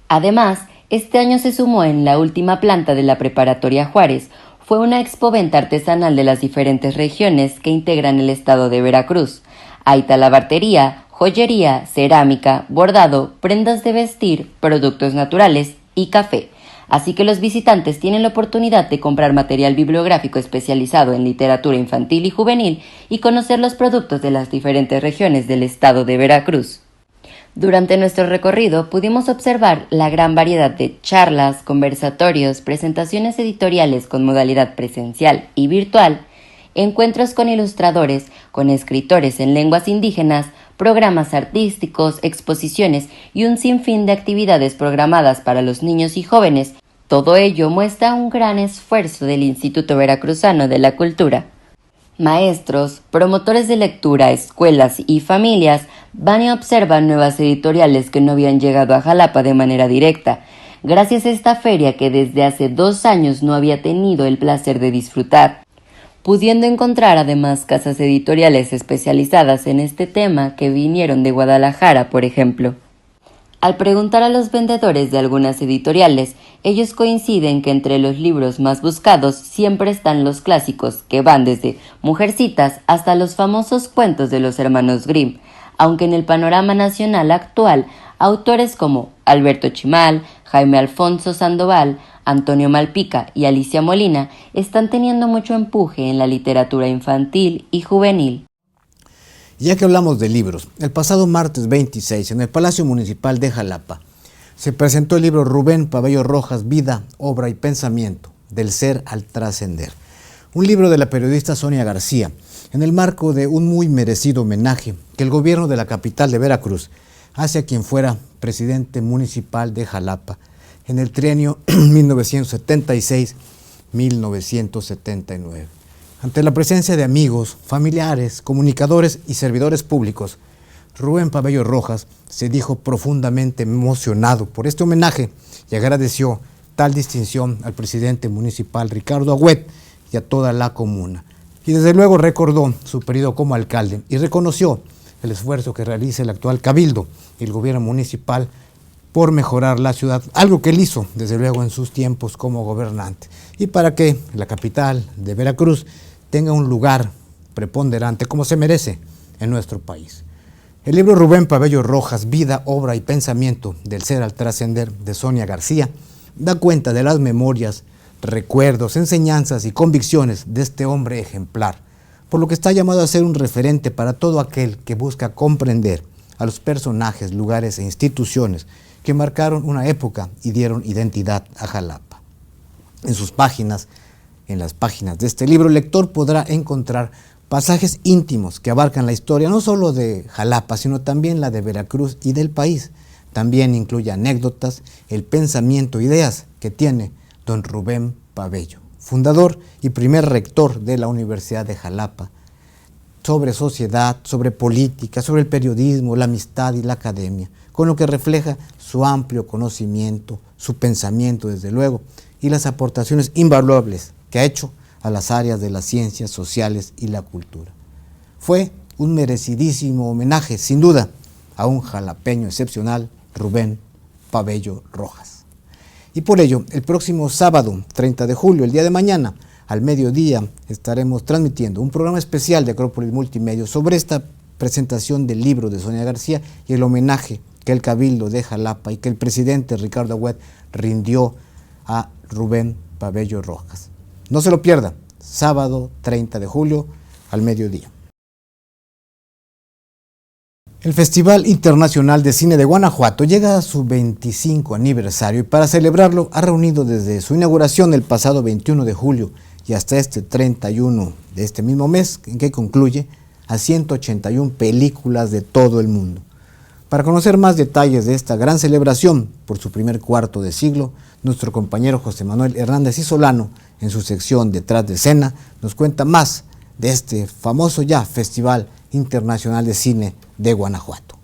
Además, este año se sumó en la última planta de la Preparatoria Juárez, fue una expoventa artesanal de las diferentes regiones que integran el estado de Veracruz. Hay talabartería, joyería, cerámica, bordado, prendas de vestir, productos naturales y café. Así que los visitantes tienen la oportunidad de comprar material bibliográfico especializado en literatura infantil y juvenil y conocer los productos de las diferentes regiones del estado de Veracruz. Durante nuestro recorrido pudimos observar la gran variedad de charlas, conversatorios, presentaciones editoriales con modalidad presencial y virtual, encuentros con ilustradores, con escritores en lenguas indígenas, programas artísticos, exposiciones y un sinfín de actividades programadas para los niños y jóvenes. Todo ello muestra un gran esfuerzo del Instituto Veracruzano de la Cultura. Maestros, promotores de lectura, escuelas y familias van y observan nuevas editoriales que no habían llegado a Jalapa de manera directa, gracias a esta feria que desde hace 2 años no había tenido el placer de disfrutar, pudiendo encontrar además casas editoriales especializadas en este tema que vinieron de Guadalajara, por ejemplo. Al preguntar a los vendedores de algunas editoriales, ellos coinciden que entre los libros más buscados siempre están los clásicos, que van desde Mujercitas hasta los famosos cuentos de los hermanos Grimm, aunque en el panorama nacional actual, autores como Alberto Chimal, Jaime Alfonso Sandoval, Antonio Malpica y Alicia Molina están teniendo mucho empuje en la literatura infantil y juvenil. Ya que hablamos de libros, el pasado martes 26 en el Palacio Municipal de Jalapa se presentó el libro Rubén Pabello Rojas, Vida, Obra y Pensamiento, del ser al trascender. Un libro de la periodista Sonia García, en el marco de un muy merecido homenaje que el gobierno de la capital de Veracruz hace a quien fuera presidente municipal de Jalapa en el trienio 1976-1979. Ante la presencia de amigos, familiares, comunicadores y servidores públicos, Rubén Pabello Rojas se dijo profundamente emocionado por este homenaje y agradeció tal distinción al presidente municipal Ricardo Agüet y a toda la comuna. y desde luego recordó su periodo como alcalde y reconoció el esfuerzo que realiza el actual cabildo y el gobierno municipal por mejorar la ciudad, algo que él hizo desde luego en sus tiempos como gobernante, y para que la capital de Veracruz tenga un lugar preponderante como se merece en nuestro país. El libro Rubén Pabello Rojas, Vida, Obra y Pensamiento del Ser al Trascender, de Sonia García, da cuenta de las memorias, recuerdos, enseñanzas y convicciones de este hombre ejemplar, por lo que está llamado a ser un referente para todo aquel que busca comprender a los personajes, lugares e instituciones que marcaron una época y dieron identidad a Jalapa. En sus páginas, en las páginas de este libro, el lector podrá encontrar pasajes íntimos que abarcan la historia no solo de Jalapa, sino también la de Veracruz y del país. También incluye anécdotas, el pensamiento, ideas que tiene don Rubén Pabello, fundador y primer rector de la Universidad de Jalapa, sobre sociedad, sobre política, sobre el periodismo, la amistad y la academia, con lo que refleja su amplio conocimiento, su pensamiento desde luego, y las aportaciones invaluables que ha hecho a las áreas de las ciencias sociales y la cultura. Fue un merecidísimo homenaje, sin duda, a un jalapeño excepcional, Rubén Pabello Rojas. Y por ello, el próximo sábado, 30 de julio, el día de mañana, al mediodía, estaremos transmitiendo un programa especial de Acrópolis Multimedia sobre esta presentación del libro de Sonia García y el homenaje que el Cabildo de Jalapa y que el presidente Ricardo Agüed rindió a Rubén Pabello Rojas. No se lo pierda, sábado 30 de julio al mediodía. El Festival Internacional de Cine de Guanajuato llega a su 25 aniversario y para celebrarlo ha reunido desde su inauguración el pasado 21 de julio y hasta este 31 de este mismo mes, en que concluye, a 181 películas de todo el mundo. Para conocer más detalles de esta gran celebración por su primer cuarto de siglo, nuestro compañero José Manuel Hernández y Solano, en su sección Detrás de Escena, nos cuenta más de este famoso ya Festival Internacional de Cine de Guanajuato.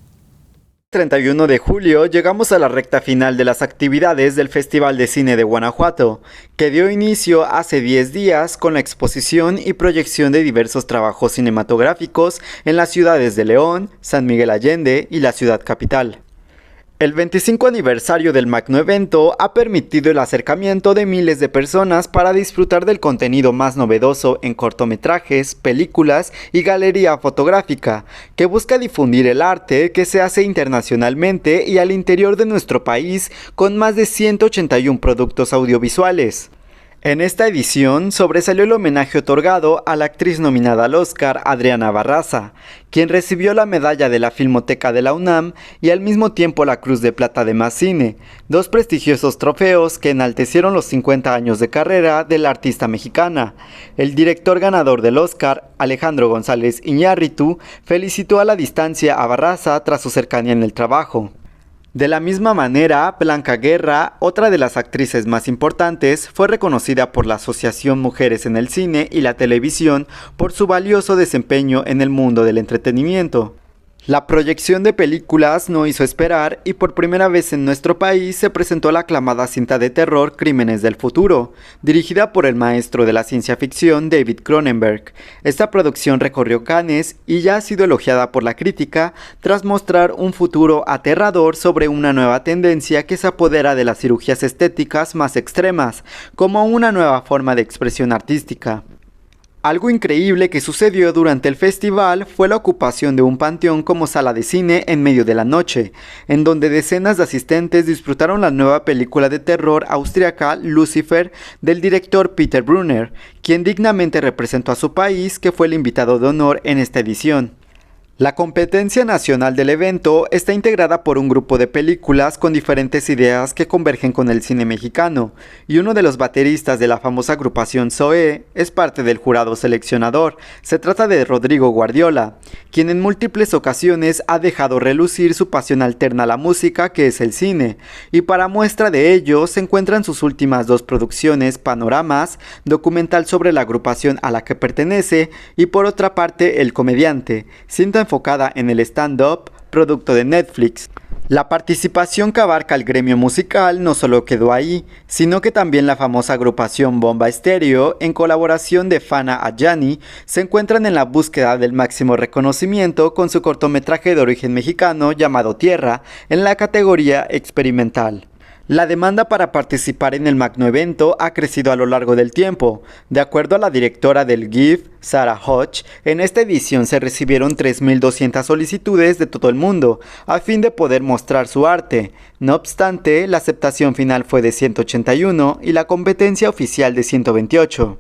31 de julio llegamos a la recta final de las actividades del Festival de Cine de Guanajuato, que dio inicio hace 10 días con la exposición y proyección de diversos trabajos cinematográficos en las ciudades de León, San Miguel Allende y la ciudad capital. El 25 aniversario del magno evento ha permitido el acercamiento de miles de personas para disfrutar del contenido más novedoso en cortometrajes, películas y galería fotográfica, que busca difundir el arte que se hace internacionalmente y al interior de nuestro país con más de 181 productos audiovisuales. En esta edición sobresalió el homenaje otorgado a la actriz nominada al Oscar, Adriana Barraza, quien recibió la medalla de la Filmoteca de la UNAM y al mismo tiempo la Cruz de Plata de Más Cine, dos prestigiosos trofeos que enaltecieron los 50 años de carrera de la artista mexicana. El director ganador del Oscar, Alejandro González Iñárritu, felicitó a la distancia a Barraza tras su cercanía en el trabajo. De la misma manera, Blanca Guerra, otra de las actrices más importantes, fue reconocida por la Asociación Mujeres en el Cine y la Televisión por su valioso desempeño en el mundo del entretenimiento. La proyección de películas no hizo esperar y por primera vez en nuestro país se presentó la aclamada cinta de terror Crímenes del Futuro, dirigida por el maestro de la ciencia ficción David Cronenberg. Esta producción recorrió Cannes y ya ha sido elogiada por la crítica tras mostrar un futuro aterrador sobre una nueva tendencia que se apodera de las cirugías estéticas más extremas, como una nueva forma de expresión artística. Algo increíble que sucedió durante el festival fue la ocupación de un panteón como sala de cine en medio de la noche, en donde decenas de asistentes disfrutaron la nueva película de terror austriaca Lucifer del director Peter Brunner, quien dignamente representó a su país, que fue el invitado de honor en esta edición. La competencia nacional del evento está integrada por un grupo de películas con diferentes ideas que convergen con el cine mexicano, y uno de los bateristas de la famosa agrupación Zoé es parte del jurado seleccionador. Se trata de Rodrigo Guardiola, quien en múltiples ocasiones ha dejado relucir su pasión alterna a la música, que es el cine, y para muestra de ello se encuentran sus últimas dos producciones, Panoramas, documental sobre la agrupación a la que pertenece, y por otra parte El Comediante, cinta enfocada en el stand-up, producto de Netflix. La participación que abarca el gremio musical no solo quedó ahí, sino que también la famosa agrupación Bomba Estéreo, en colaboración de Fana Ayani, se encuentran en la búsqueda del máximo reconocimiento con su cortometraje de origen mexicano llamado Tierra, en la categoría experimental. La demanda para participar en el magno evento ha crecido a lo largo del tiempo. De acuerdo a la directora del GIF, Sarah Hodge, en esta edición se recibieron 3.200 solicitudes de todo el mundo, a fin de poder mostrar su arte. No obstante, la aceptación final fue de 181 y la competencia oficial de 128.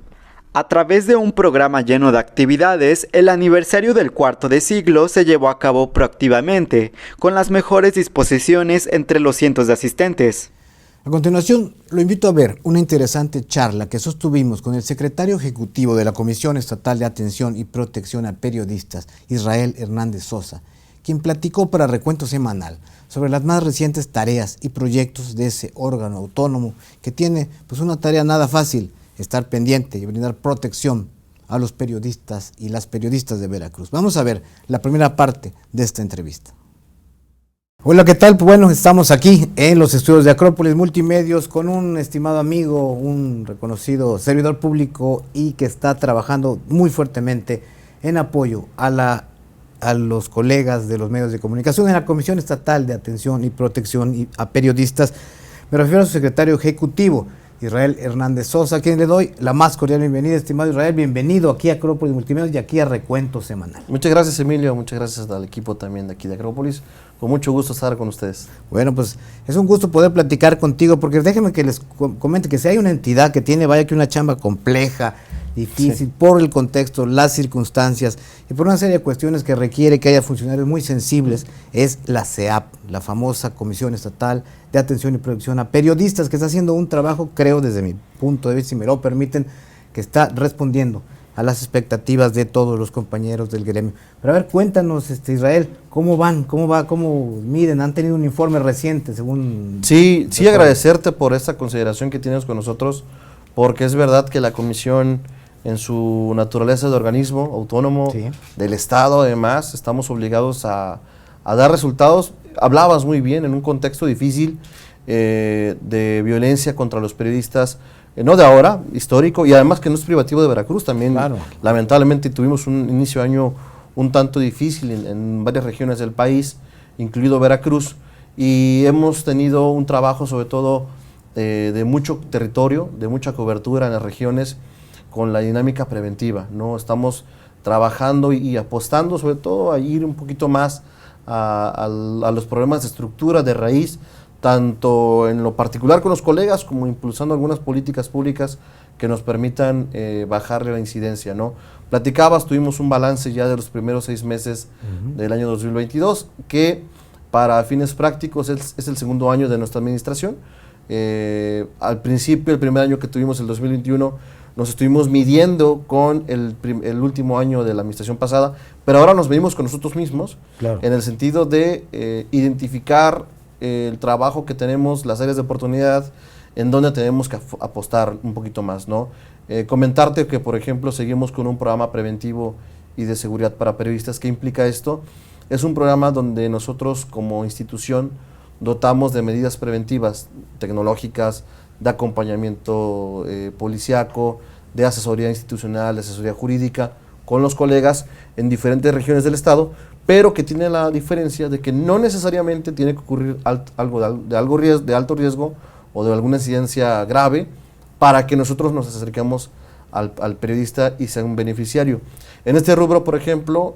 A través de un programa lleno de actividades, el aniversario del cuarto de siglo se llevó a cabo proactivamente, con las mejores disposiciones entre los cientos de asistentes. A continuación, lo invito a ver una interesante charla que sostuvimos con el secretario ejecutivo de la Comisión Estatal de Atención y Protección a Periodistas, Israel Hernández Sosa, quien platicó para Recuento Semanal sobre las más recientes tareas y proyectos de ese órgano autónomo que tiene pues una tarea nada fácil: estar pendiente y brindar protección a los periodistas y las periodistas de Veracruz. Vamos a ver la primera parte de esta entrevista. Hola, ¿qué tal? Pues bueno, estamos aquí en los estudios de Acrópolis Multimedios con un estimado amigo, un reconocido servidor público y que está trabajando muy fuertemente en apoyo a los colegas de los medios de comunicación en la Comisión Estatal de Atención y Protección a Periodistas. Me refiero a su secretario ejecutivo, Israel Hernández Sosa, a quien le doy la más cordial bienvenida. Estimado Israel, bienvenido aquí a Acrópolis Multimedios y aquí a Recuento Semanal. Muchas gracias, Emilio, muchas gracias al equipo también de aquí de Acrópolis. Con mucho gusto estar con ustedes. Bueno, pues es un gusto poder platicar contigo, porque déjenme que les comente que si hay una entidad que tiene, vaya que una chamba compleja, difícil, por el contexto, las circunstancias y por una serie de cuestiones que requiere que haya funcionarios muy sensibles, es la CEAP, la famosa Comisión Estatal de Atención y Protección a Periodistas, que está haciendo un trabajo, creo desde mi punto de vista, si me lo permiten, que está respondiendo a las expectativas de todos los compañeros del gremio. Pero a ver, cuéntanos, Israel, ¿cómo van? ¿Cómo miden? ¿Han tenido un informe reciente según...? Sí, agradecerte por esta consideración que tienes con nosotros, porque es verdad que la comisión, en su naturaleza de organismo autónomo del Estado, además, estamos obligados a dar resultados. Hablabas muy bien, en un contexto difícil de violencia contra los periodistas, no de ahora, histórico, y además que no es privativo de Veracruz, también lamentablemente tuvimos un inicio de año un tanto difícil en varias regiones del país, incluido Veracruz, y hemos tenido un trabajo sobre todo de mucho territorio, de mucha cobertura en las regiones, con la dinámica preventiva, ¿no? Estamos trabajando y apostando sobre todo a ir un poquito más a los problemas de estructura, de raíz, tanto en lo particular con los colegas como impulsando algunas políticas públicas que nos permitan bajarle la incidencia, ¿no? Platicabas, tuvimos un balance ya de los primeros 6 meses del año 2022, que para fines prácticos es el segundo año de nuestra administración. Al principio, el primer año que tuvimos, el 2021, nos estuvimos midiendo con el último año de la administración pasada, pero ahora nos medimos con nosotros mismos, en el sentido de identificar el trabajo que tenemos, las áreas de oportunidad, en donde tenemos que apostar un poquito más, ¿no? Comentarte que, por ejemplo, seguimos con un programa preventivo y de seguridad para periodistas. ¿Qué implica esto? Es un programa donde nosotros como institución dotamos de medidas preventivas tecnológicas, de acompañamiento policiaco, de asesoría institucional, de asesoría jurídica con los colegas en diferentes regiones del estado, pero que tiene la diferencia de que no necesariamente tiene que ocurrir algo de alto riesgo o de alguna incidencia grave para que nosotros nos acerquemos al periodista y sea un beneficiario. En este rubro, por ejemplo,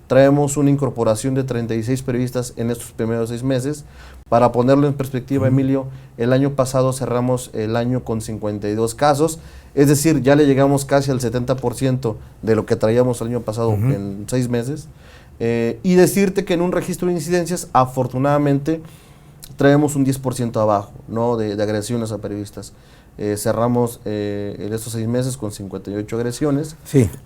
traemos una incorporación de 36 periodistas en estos primeros 6 meses. Para ponerlo en perspectiva, Emilio, el año pasado cerramos el año con 52 casos, es decir, ya le llegamos casi al 70% de lo que traíamos el año pasado en 6 meses. Y decirte que en un registro de incidencias, afortunadamente, traemos un 10% abajo, ¿no? de agresiones a periodistas. Cerramos en estos 6 meses con 58 agresiones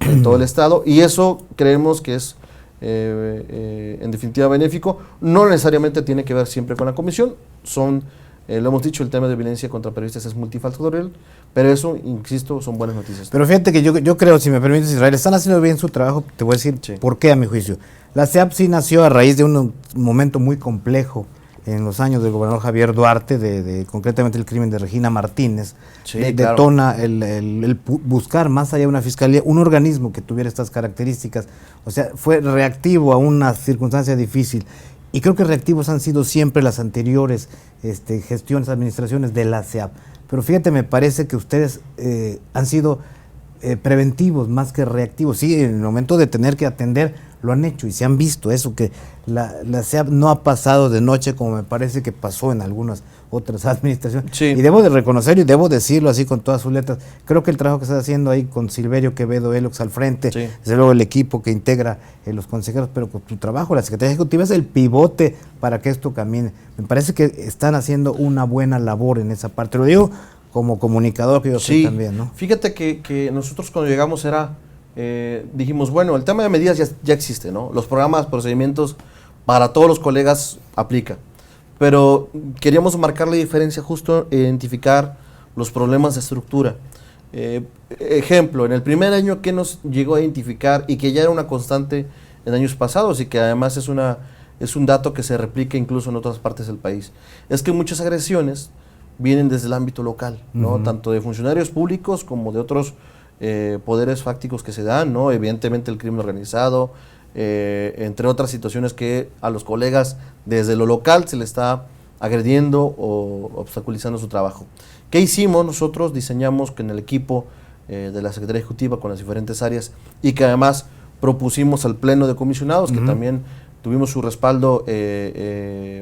en todo el estado, y eso creemos que es en definitiva benéfico. No necesariamente tiene que ver siempre con la comisión, son Lo hemos dicho, el tema de violencia contra periodistas es multifactorial, pero eso, insisto, son buenas noticias. Pero fíjate que yo creo, si me permites, Israel, están haciendo bien su trabajo. Te voy a decir por qué, a mi juicio. La SEAP sí nació a raíz de un momento muy complejo en los años del gobernador Javier Duarte, concretamente el crimen de Regina Martínez. Detona el buscar, más allá de una fiscalía, un organismo que tuviera estas características. O sea, fue reactivo a una circunstancia difícil. Y creo que reactivos han sido siempre las anteriores gestiones, administraciones de la SEAP. Pero fíjate, me parece que ustedes han sido preventivos más que reactivos. Sí, en el momento de tener que atender, lo han hecho y se han visto eso, que la SEAP no ha pasado de noche como me parece que pasó en algunas otras administraciones. Sí. Y debo de reconocerlo y debo decirlo así con todas sus letras. Creo que el trabajo que está haciendo ahí con Silverio Quevedo Elox al frente, desde luego el equipo que integra los consejeros, pero con tu trabajo, la Secretaría Ejecutiva es el pivote para que esto camine. Me parece que están haciendo una buena labor en esa parte. Lo digo como comunicador que yo soy también, ¿no? Fíjate que nosotros cuando llegamos dijimos, bueno, el tema de medidas ya existe, ¿no? Los programas, procedimientos para todos los colegas aplica. Pero queríamos marcar la diferencia, justo identificar los problemas de estructura. Ejemplo, en el primer año que nos llegó a identificar y que ya era una constante en años pasados y que además es un dato que se replica incluso en otras partes del país, es que muchas agresiones vienen desde el ámbito local, ¿no? Tanto de funcionarios públicos como de otros poderes fácticos que se dan, ¿no? Evidentemente el crimen organizado, entre otras situaciones que a los colegas desde lo local se les está agrediendo o obstaculizando su trabajo. ¿Qué hicimos? Nosotros diseñamos con el equipo de la Secretaría Ejecutiva, con las diferentes áreas, y que además propusimos al Pleno de Comisionados, que también tuvimos su respaldo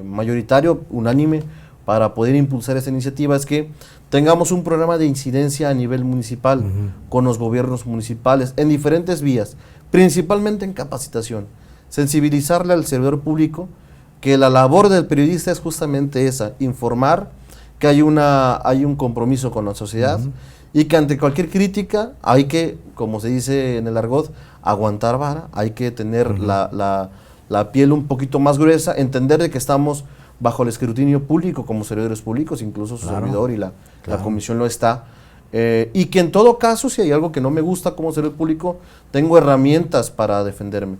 mayoritario, unánime, para poder impulsar esta iniciativa, es que tengamos un programa de incidencia a nivel municipal, con los gobiernos municipales, en diferentes vías, principalmente en capacitación, sensibilizarle al servidor público que la labor del periodista es justamente esa, informar, que hay un compromiso con la sociedad y que ante cualquier crítica hay que, como se dice en el argot, aguantar vara, hay que tener la piel un poquito más gruesa, entender de que estamos bajo el escrutinio público como servidores públicos, incluso su servidor y la comisión lo está, y que en todo caso, si hay algo que no me gusta como servidor público, tengo herramientas para defenderme.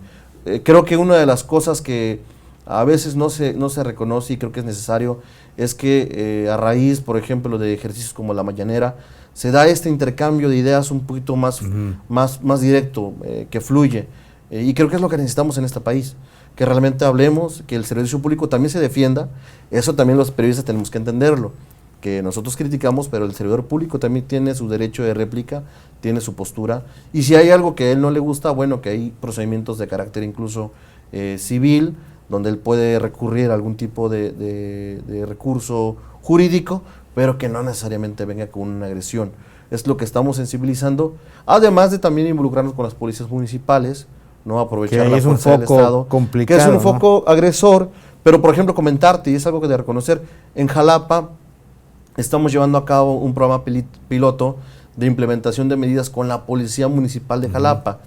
Creo que una de las cosas que a veces no se reconoce y creo que es necesario es que a raíz, por ejemplo, de ejercicios como la mañanera, se da este intercambio de ideas un poquito más directo, que fluye, y creo que es lo que necesitamos en este país, que realmente hablemos, que el servicio público también se defienda. Eso también los periodistas tenemos que entenderlo, que nosotros criticamos, pero el servidor público también tiene su derecho de réplica, tiene su postura, y si hay algo que a él no le gusta, bueno, que hay procedimientos de carácter incluso civil, donde él puede recurrir a algún tipo de recurso jurídico, pero que no necesariamente venga con una agresión. Es lo que estamos sensibilizando, además de también involucrarnos con las policías municipales, no aprovechar la fuerza del Estado, complicado, que es un foco agresor, pero por ejemplo comentarte, y es algo que de reconocer, en Jalapa estamos llevando a cabo un programa piloto de implementación de medidas con la Policía Municipal de Jalapa.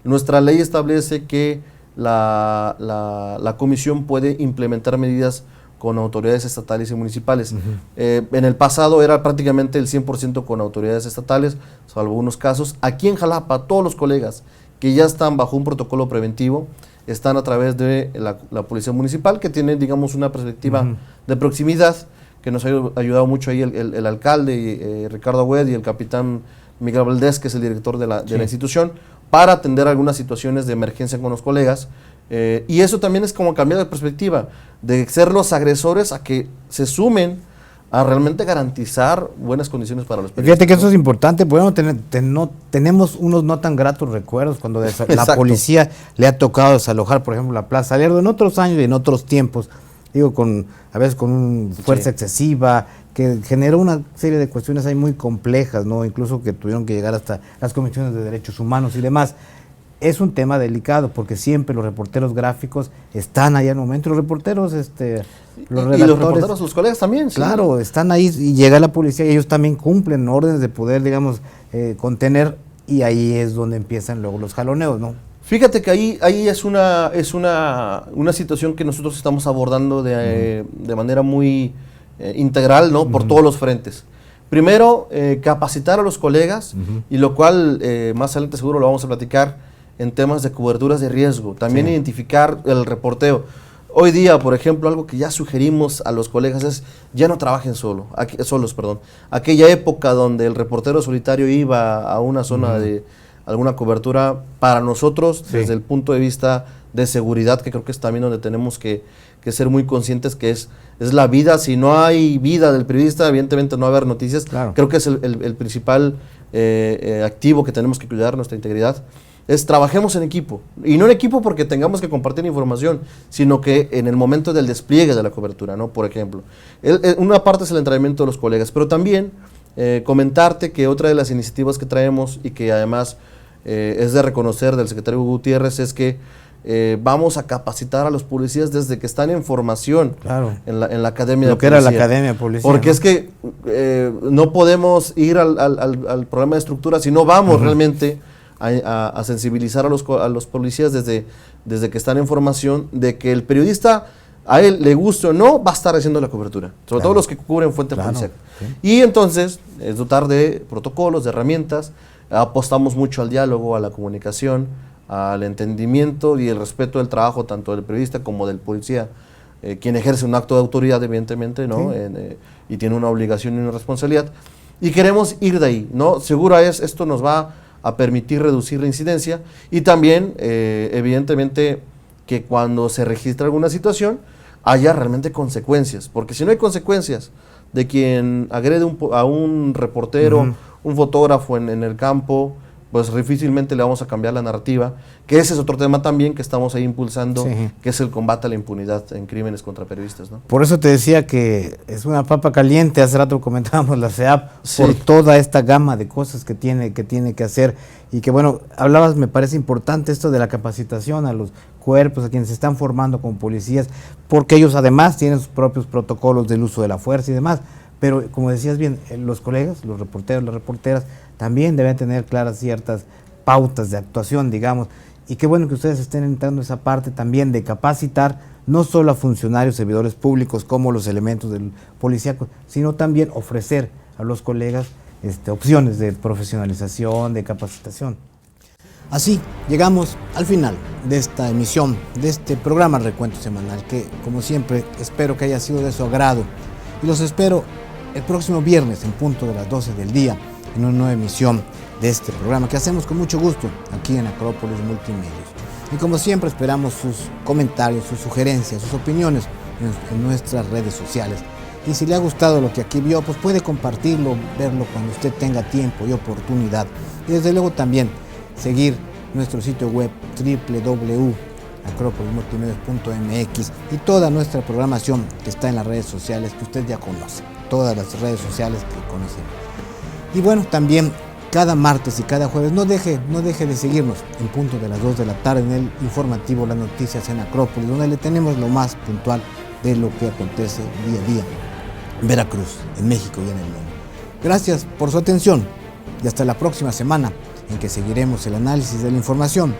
Nuestra ley establece que la comisión puede implementar medidas con autoridades estatales y municipales. En el pasado era prácticamente el 100% con autoridades estatales, salvo unos casos. Aquí en Jalapa, todos los colegas que ya están bajo un protocolo preventivo están a través de la Policía Municipal, que tiene, digamos, una perspectiva de proximidad, que nos ha ayudado mucho ahí el alcalde Ricardo Agüed y el capitán Miguel Valdés, que es el director de la institución, para atender algunas situaciones de emergencia con los colegas, y eso también es como cambiar de perspectiva, de ser los agresores a que se sumen a realmente garantizar buenas condiciones para los periodistas. Fíjate que eso es importante, bueno, tenemos unos no tan gratos recuerdos cuando la policía le ha tocado desalojar, por ejemplo, la Plaza Lerdo en otros años y en otros tiempos, digo, a veces con una fuerza excesiva, que generó una serie de cuestiones ahí muy complejas, ¿no? Incluso que tuvieron que llegar hasta las comisiones de derechos humanos y demás. Es un tema delicado porque siempre los reporteros gráficos están ahí al momento, los reporteros, los redactores, y los reporteros, sus colegas también. Claro, están ahí y llega la policía y ellos también cumplen órdenes de poder, digamos, contener, y ahí es donde empiezan luego los jaloneos, ¿no? Fíjate que ahí es una situación que nosotros estamos abordando de manera muy integral, ¿no? Por todos los frentes. Primero, capacitar a los colegas, y lo cual más adelante seguro lo vamos a platicar en temas de coberturas de riesgo. También identificar el reporteo. Hoy día, por ejemplo, algo que ya sugerimos a los colegas es ya no trabajen solos. Aquella época donde el reportero solitario iba a una zona de alguna cobertura, para nosotros, desde el punto de vista de seguridad, que creo que es también donde tenemos que ser muy conscientes, que es la vida. Si no hay vida del periodista, evidentemente no va a haber noticias. Creo que es el principal activo que tenemos que cuidar, nuestra integridad. Trabajemos en equipo, y no en equipo porque tengamos que compartir información, sino que en el momento del despliegue de la cobertura, ¿no? Por ejemplo, una parte es el entrenamiento de los colegas, pero también comentarte que otra de las iniciativas que traemos, y que además es de reconocer del secretario Gutiérrez, es que vamos a capacitar a los policías desde que están en formación en la academia de policía. Lo que era la academia de policía. Porque es que no podemos ir al programa de estructura si no vamos realmente a sensibilizar a los policías desde que están en formación, de que el periodista, a él le guste o no, va a estar haciendo la cobertura, sobre todo los que cubren fuente policial. Y entonces es dotar de protocolos, de herramientas. Apostamos mucho al diálogo, a la comunicación, al entendimiento y el respeto del trabajo tanto del periodista como del policía, quien ejerce un acto de autoridad, evidentemente, ¿no? Y tiene una obligación y una responsabilidad. Y queremos ir de ahí, ¿no? Seguro esto nos va a permitir reducir la incidencia, y también, evidentemente, que cuando se registra alguna situación haya realmente consecuencias, porque si no hay consecuencias de quien agrede a un reportero, un fotógrafo en el campo, pues difícilmente le vamos a cambiar la narrativa, que ese es otro tema también que estamos ahí impulsando, que es el combate a la impunidad en crímenes contra periodistas, ¿no? Por eso te decía que es una papa caliente. Hace rato comentábamos la CEAP, por toda esta gama de cosas que tiene que hacer, y que bueno, hablabas, me parece importante esto de la capacitación a los cuerpos, a quienes se están formando como policías, porque ellos además tienen sus propios protocolos del uso de la fuerza y demás. Pero como decías bien, los colegas, los reporteros, las reporteras, también deben tener claras ciertas pautas de actuación, digamos, y qué bueno que ustedes estén entrando en esa parte también de capacitar no solo a funcionarios, servidores públicos como los elementos del policíaco, sino también ofrecer a los colegas opciones de profesionalización, de capacitación. Así llegamos al final de esta emisión, de este programa Recuento Semanal, que como siempre espero que haya sido de su agrado, y los espero el próximo viernes en punto de las 12 del día en una nueva emisión de este programa que hacemos con mucho gusto aquí en Acrópolis Multimedios. Y como siempre esperamos sus comentarios, sus sugerencias, sus opiniones en nuestras redes sociales. Y si le ha gustado lo que aquí vio, pues puede compartirlo, verlo cuando usted tenga tiempo y oportunidad. Y desde luego también seguir nuestro sitio web www.acropolismultimedios.mx y toda nuestra programación que está en las redes sociales que usted ya conoce, todas las redes sociales que conocemos. Y bueno, también cada martes y cada jueves no deje de seguirnos en punto de las 2 de la tarde en el informativo Las Noticias en Acrópolis, donde le tenemos lo más puntual de lo que acontece día a día en Veracruz, en México y en el mundo. Gracias por su atención y hasta la próxima semana, en que seguiremos el análisis de la información.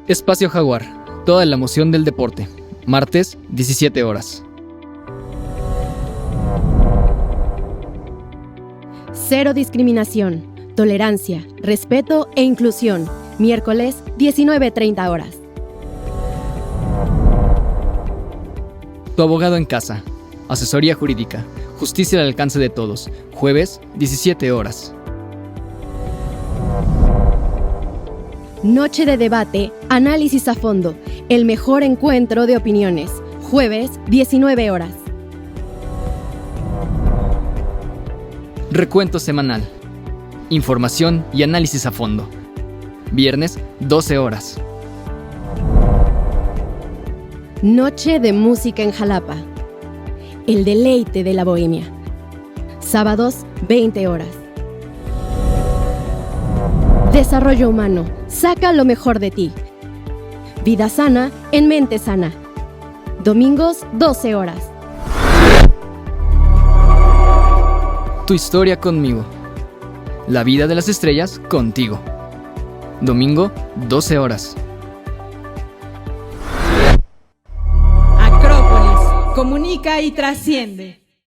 Espacio Jaguar, toda la emoción del deporte. Martes, 17 horas. Cero discriminación, tolerancia, respeto e inclusión. Miércoles, 19:30 horas. Tu abogado en casa. Asesoría jurídica. Justicia al alcance de todos. Jueves, 17 horas. Noche de debate, análisis a fondo. El mejor encuentro de opiniones. Jueves, 19 horas. Recuento semanal. Información y análisis a fondo. Viernes, 12 horas. Noche de música en Jalapa. El deleite de la bohemia. Sábados, 20 horas. Desarrollo humano. Saca lo mejor de ti. Vida sana en mente sana. Domingos, 12 horas. Tu historia conmigo. La vida de las estrellas contigo. Domingo, 12 horas. Acrópolis, comunica y trasciende.